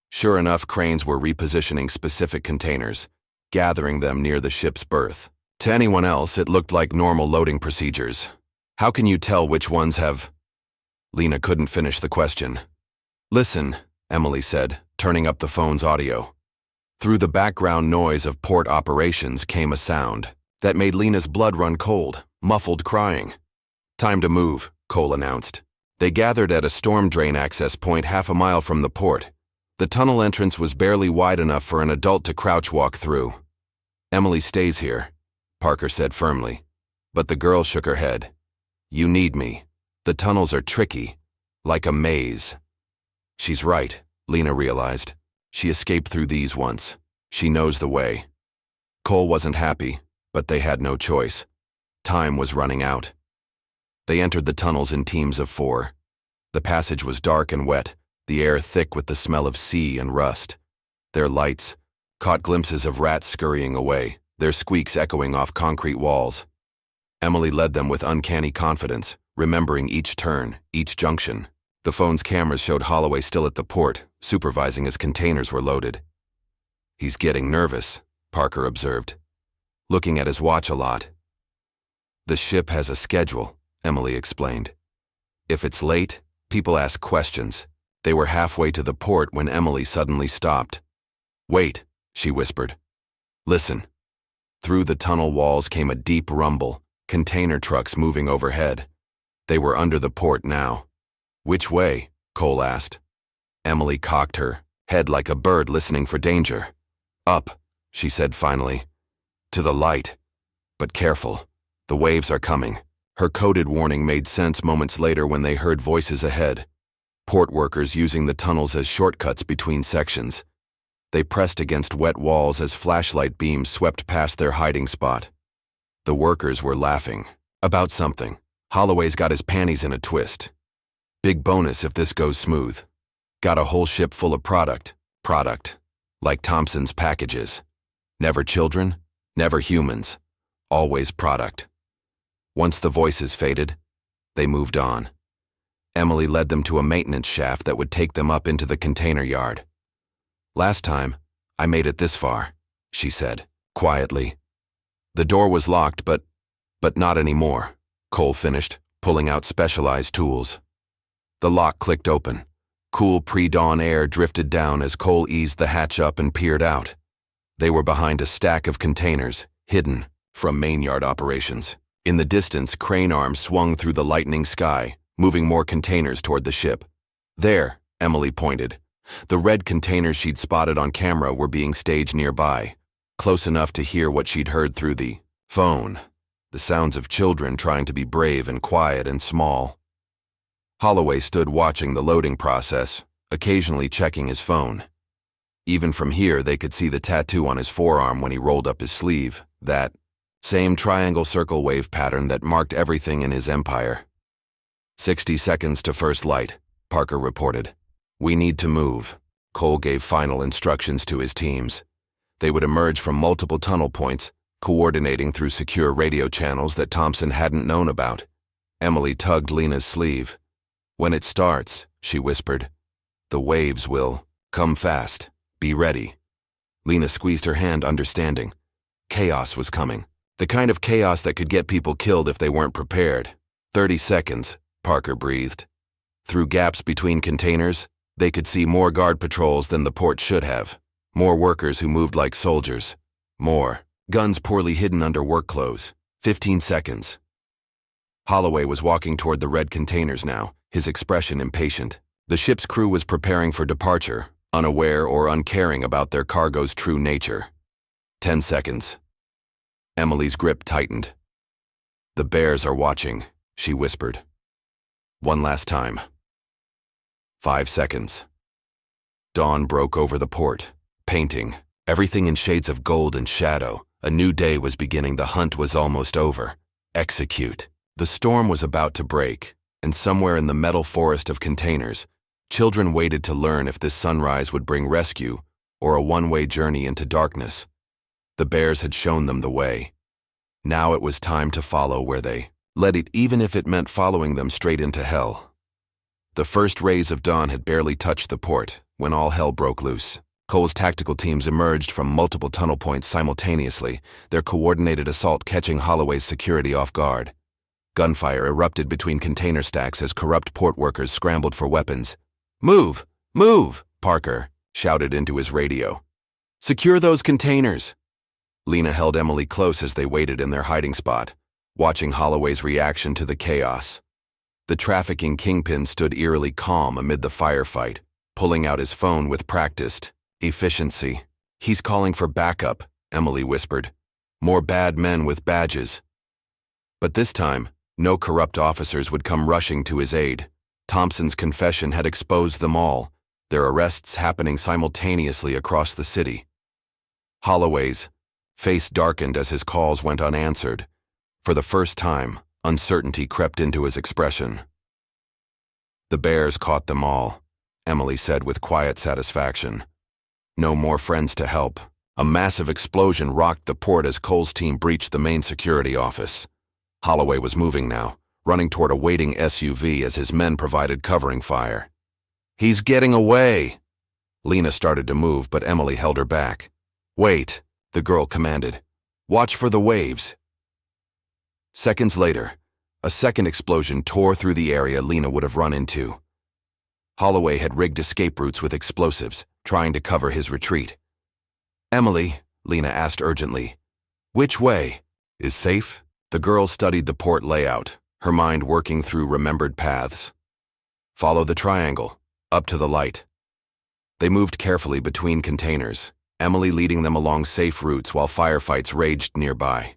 Sure enough, cranes were repositioning specific containers, gathering them near the ship's berth. To anyone else, it looked like normal loading procedures. How can you tell which ones have... Lena couldn't finish the question. Listen, Emily said, turning up the phone's audio. Through the background noise of port operations came a sound that made Lena's blood run cold, muffled crying. Time to move, Cole announced. They gathered at a storm drain access point half a mile from the port. The tunnel entrance was barely wide enough for an adult to crouch walk through. Emily stays here, Parker said firmly, but the girl shook her head. You need me. The tunnels are tricky, like a maze. She's right, Lena realized. She escaped through these once. She knows the way. Cole wasn't happy, but they had no choice. Time was running out. They entered the tunnels in teams of 4. The passage was dark and wet, the air thick with the smell of sea and rust. Their lights caught glimpses of rats scurrying away, their squeaks echoing off concrete walls. Emily led them with uncanny confidence, remembering each turn, each junction. The phone's cameras showed Holloway still at the port, supervising as containers were loaded. He's getting nervous, Parker observed, looking at his watch a lot. The ship has a schedule, Emily explained. If it's late, people ask questions. They were halfway to the port when Emily suddenly stopped. Wait, she whispered. Listen. Through the tunnel walls came a deep rumble, container trucks moving overhead. They were under the port now. Which way? Cole asked. Emily cocked her head like a bird listening for danger. Up, she said finally. To the light. But careful. The waves are coming. Her coded warning made sense moments later when they heard voices ahead. Port workers using the tunnels as shortcuts between sections. They pressed against wet walls as flashlight beams swept past their hiding spot. The workers were laughing. About something. Holloway's got his panties in a twist. Big bonus if this goes smooth. Got a whole ship full of product. Like Thompson's packages. Never children, never humans. Always product. Once the voices faded, they moved on. Emily led them to a maintenance shaft that would take them up into the container yard. Last time, I made it this far, she said, quietly. The door was locked, but not anymore, Cole finished, pulling out specialized tools. The lock clicked open. Cool pre-dawn air drifted down as Cole eased the hatch up and peered out. They were behind a stack of containers, hidden from main yard operations. In the distance, crane arms swung through the lightening sky, moving more containers toward the ship. There, Emily pointed. The red containers she'd spotted on camera were being staged nearby, close enough to hear what she'd heard through the phone. The sounds of children trying to be brave and quiet and small. Holloway stood watching the loading process, occasionally checking his phone. Even from here, they could see the tattoo on his forearm when he rolled up his sleeve, that same triangle circle wave pattern that marked everything in his empire. 60 seconds to first light, Parker reported. We need to move. Cole gave final instructions to his teams. They would emerge from multiple tunnel points, coordinating through secure radio channels that Thompson hadn't known about. Emily tugged Lena's sleeve. When it starts, she whispered, the waves will come fast. Be ready. Lena squeezed her hand, understanding. Chaos was coming. The kind of chaos that could get people killed if they weren't prepared. 30 seconds, Parker breathed. Through gaps between containers, they could see more guard patrols than the port should have. More workers who moved like soldiers. More guns poorly hidden under work clothes. 15 seconds. Holloway was walking toward the red containers now, his expression impatient. The ship's crew was preparing for departure, unaware or uncaring about their cargo's true nature. 10 seconds. Emily's grip tightened. The bears are watching, she whispered. One last time. 5 seconds. Dawn broke over the port, painting, everything in shades of gold and shadow. A new day was beginning. The hunt was almost over. Execute. The storm was about to break, and somewhere in the metal forest of containers, children waited to learn if this sunrise would bring rescue or a one-way journey into darkness. The bears had shown them the way. Now it was time to follow where they led it, even if it meant following them straight into hell. The first rays of dawn had barely touched the port when all hell broke loose. Cole's tactical teams emerged from multiple tunnel points simultaneously, their coordinated assault catching Holloway's security off guard. Gunfire erupted between container stacks as corrupt port workers scrambled for weapons. Move! Move! Parker shouted into his radio. Secure those containers! Lena held Emily close as they waited in their hiding spot, watching Holloway's reaction to the chaos. The trafficking kingpin stood eerily calm amid the firefight, pulling out his phone with practiced efficiency. He's calling for backup, Emily whispered. More bad men with badges. But this time, no corrupt officers would come rushing to his aid. Thompson's confession had exposed them all, their arrests happening simultaneously across the city. Holloway's face darkened as his calls went unanswered. For the first time, uncertainty crept into his expression. The bears caught them all, Emily said with quiet satisfaction. No more friends to help. A massive explosion rocked the port as Cole's team breached the main security office. Holloway was moving now, running toward a waiting SUV as his men provided covering fire. He's getting away! Lena started to move, but Emily held her back. Wait, the girl commanded. Watch for the waves. Seconds later, a second explosion tore through the area Lena would have run into. Holloway had rigged escape routes with explosives, trying to cover his retreat. Emily, Lena asked urgently, which way? Is safe? The girl studied the port layout, her mind working through remembered paths. Follow the triangle, up to the light. They moved carefully between containers, Emily leading them along safe routes while firefights raged nearby.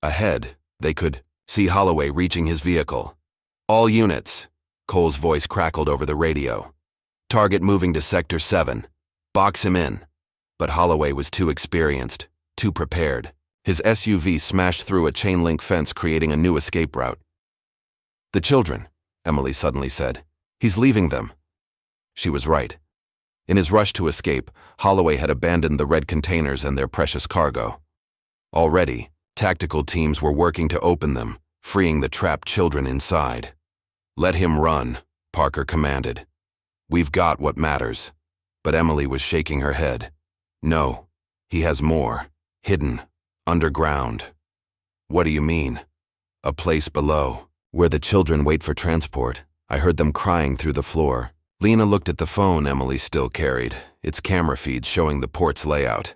Ahead, they could see Holloway reaching his vehicle. All units, Cole's voice crackled over the radio. Target moving to Sector 7. Box him in. But Holloway was too experienced, too prepared. His SUV smashed through a chain-link fence, creating a new escape route. The children, Emily suddenly said. He's leaving them. She was right. In his rush to escape, Holloway had abandoned the red containers and their precious cargo. Already, tactical teams were working to open them, freeing the trapped children inside. Let him run, Parker commanded. We've got what matters. But Emily was shaking her head. No, he has more. Hidden. Underground. What do you mean? A place below, where the children wait for transport. I heard them crying through the floor. Lena looked at the phone Emily still carried, its camera feed showing the port's layout.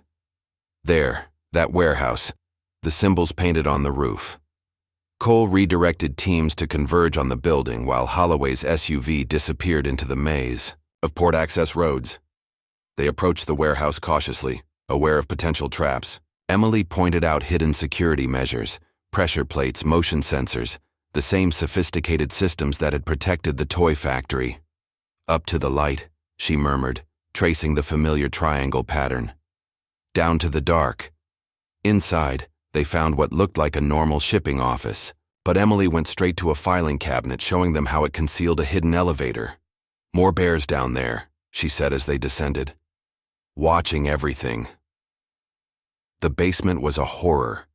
There, that warehouse, the symbols painted on the roof. Cole redirected teams to converge on the building while Holloway's SUV disappeared into the maze of port access roads. They approached the warehouse cautiously, aware of potential traps. Emily pointed out hidden security measures, pressure plates, motion sensors, the same sophisticated systems that had protected the toy factory. Up to the light, she murmured, tracing the familiar triangle pattern. Down to the dark. Inside, they found what looked like a normal shipping office, but Emily went straight to a filing cabinet showing them how it concealed a hidden elevator. More bears down there, she said as they descended. Watching everything. The basement was a horror.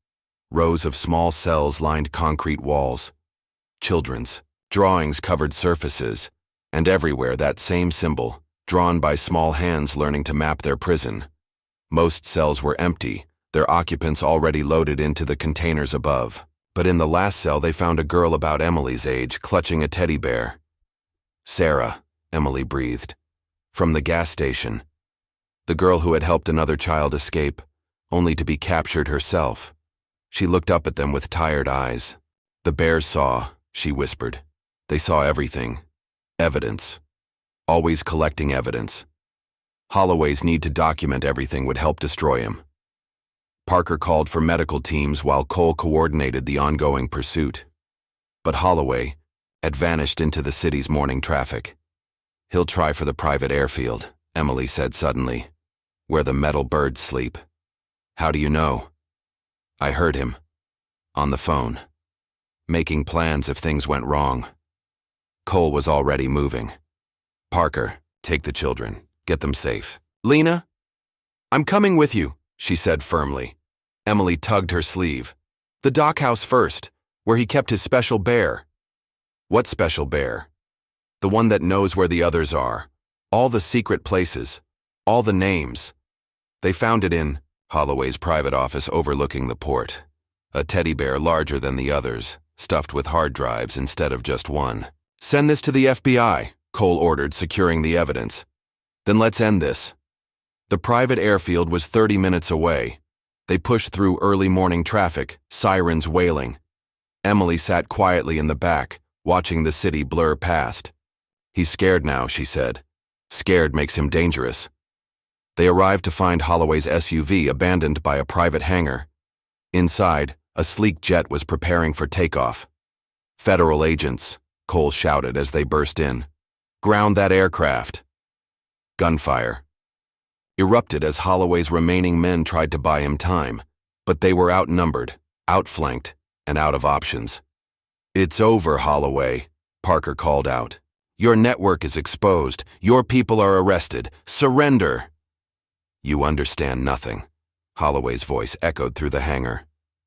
Rows of small cells lined concrete walls. Children's drawings covered surfaces, and everywhere that same symbol, drawn by small hands learning to map their prison. Most cells were empty, their occupants already loaded into the containers above. But in the last cell they found a girl about Emily's age clutching a teddy bear. Sarah, Emily breathed. From the gas station. The girl who had helped another child escape, only to be captured herself. She looked up at them with tired eyes. The bears saw, she whispered. They saw everything. Evidence. Always collecting evidence. Holloway's need to document everything would help destroy him. Parker called for medical teams while Cole coordinated the ongoing pursuit. But Holloway had vanished into the city's morning traffic. He'll try for the private airfield, Emily said suddenly, where the metal birds sleep. How do you know? I heard him. On the phone. Making plans if things went wrong. Cole was already moving. Parker, take the children. Get them safe. Lena? I'm coming with you, she said firmly. Emily tugged her sleeve. The dockhouse first, where he kept his special bear. What special bear? The one that knows where the others are. All the secret places. All the names. They found it in Holloway's private office overlooking the port. A teddy bear larger than the others, stuffed with hard drives instead of just one. Send this to the FBI, Cole ordered, securing the evidence. Then let's end this. The private airfield was 30 minutes away. They pushed through early morning traffic, sirens wailing. Emily sat quietly in the back, watching the city blur past. He's scared now, she said. Scared makes him dangerous. They arrived to find Holloway's SUV abandoned by a private hangar. Inside, a sleek jet was preparing for takeoff. Federal agents, Cole shouted as they burst in. Ground that aircraft. Gunfire erupted as Holloway's remaining men tried to buy him time, but they were outnumbered, outflanked, and out of options. It's over, Holloway, Parker called out. Your network is exposed. Your people are arrested. Surrender. You understand nothing. Holloway's voice echoed through the hangar.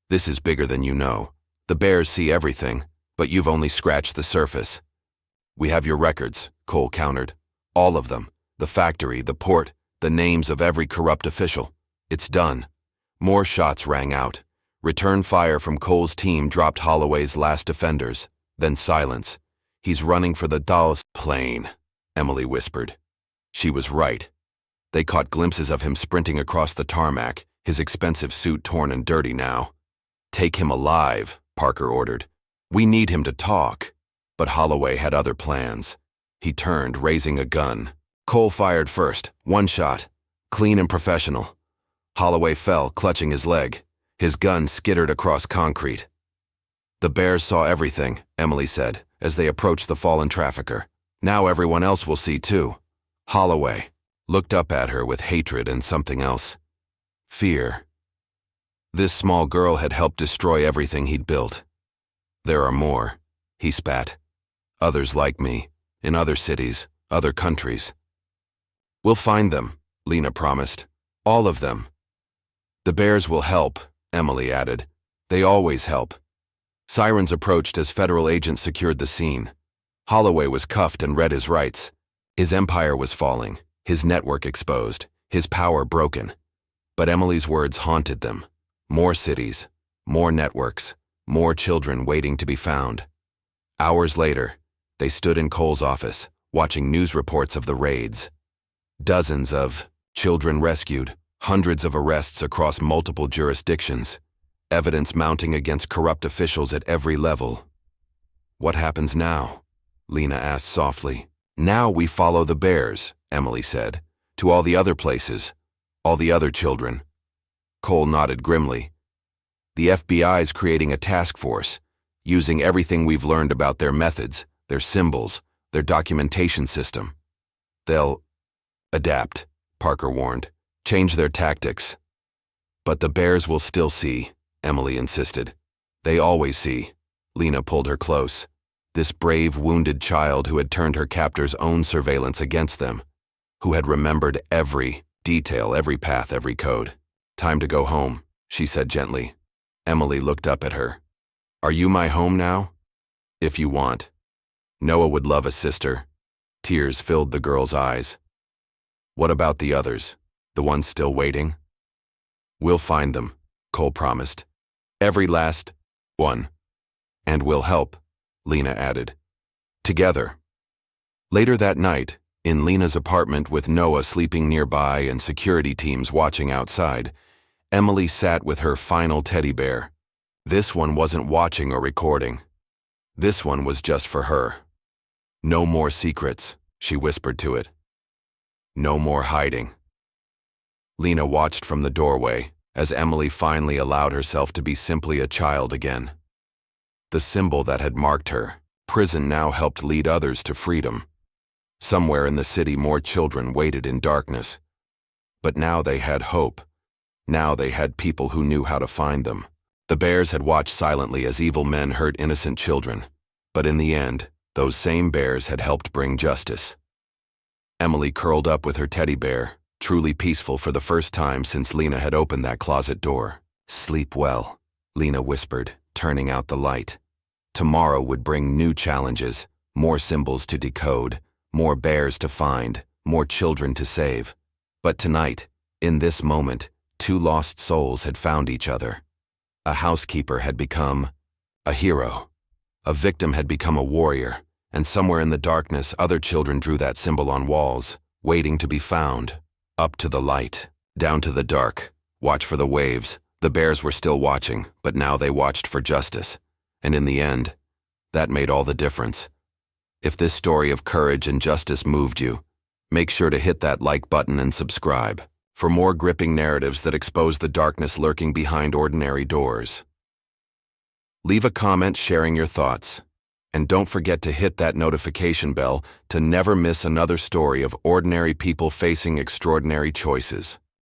This is bigger than you know. The bears see everything, but you've only scratched the surface. We have your records, Cole countered. All of them. The factory, the port, the names of every corrupt official. It's done. More shots rang out. Return fire from Cole's team dropped Holloway's last defenders. Then silence. He's running for the Dallas plane, Emily whispered. She was right. They caught glimpses of him sprinting across the tarmac, his expensive suit torn and dirty now. Take him alive, Parker ordered. We need him to talk. But Holloway had other plans. He turned, raising a gun. Cole fired first, one shot, clean and professional. Holloway fell, clutching his leg. His gun skittered across concrete. The bears saw everything, Emily said, as they approached the fallen trafficker. Now everyone else will see too. Holloway looked up at her with hatred and something else. Fear. This small girl had helped destroy everything he'd built. There are more, he spat. Others like me, in other cities, other countries. We'll find them, Lena promised. All of them. The bears will help, Emily added. They always help. Sirens approached as federal agents secured the scene. Holloway was cuffed and read his rights. His empire was falling, his network exposed, his power broken. But Emily's words haunted them. More cities, more networks, more children waiting to be found. Hours later, they stood in Cole's office, watching news reports of the raids. Dozens of children rescued, hundreds of arrests across multiple jurisdictions. evidence mounting against corrupt officials at every level. "What happens now?" Lena asked softly. "Now we follow the bears," Emily said, "to all the other places, all the other children." Cole nodded grimly. "The FBI's creating a task force, using everything we've learned about their methods, their symbols, their documentation system. They'll adapt," Parker warned. "Change their tactics." "But the bears will still see," Emily insisted. "They always see." Lena pulled her close. This brave, wounded child who had turned her captor's own surveillance against them, who had remembered every detail, every path, every code. "Time to go home," she said gently. Emily looked up at her. "Are you my home now?" "If you want." Noah would love a sister. Tears filled the girl's eyes. "What about the others? The ones still waiting?" "We'll find them," Cole promised. "Every last one. And we'll help," Lena added. "Together." Later that night, in Lena's apartment with Noah sleeping nearby and security teams watching outside, Emily sat with her final teddy bear. This one wasn't watching or recording. This one was just for her. "No more secrets," she whispered to it. "No more hiding." Lena watched from the doorway as Emily finally allowed herself to be simply a child again. The symbol that had marked her, prison, now helped lead others to freedom. Somewhere in the city, more children waited in darkness. But now they had hope. Now they had people who knew how to find them. The bears had watched silently as evil men hurt innocent children. But in the end, those same bears had helped bring justice. Emily curled up with her teddy bear, truly peaceful for the first time since Lena had opened that closet door. "Sleep well," Lena whispered, turning out the light. Tomorrow would bring new challenges, more symbols to decode, more bears to find, more children to save. But tonight, in this moment, two lost souls had found each other. A housekeeper had become a hero. A victim had become a warrior, and somewhere in the darkness, other children drew that symbol on walls, waiting to be found. Up to the light, down to the dark, watch for the waves. The bears were still watching, but now they watched for justice. And in the end, that made all the difference. If this story of courage and justice moved you, make sure to hit that like button and subscribe for more gripping narratives that expose the darkness lurking behind ordinary doors. Leave a comment sharing your thoughts. And don't forget to hit that notification bell to never miss another story of ordinary people facing extraordinary choices.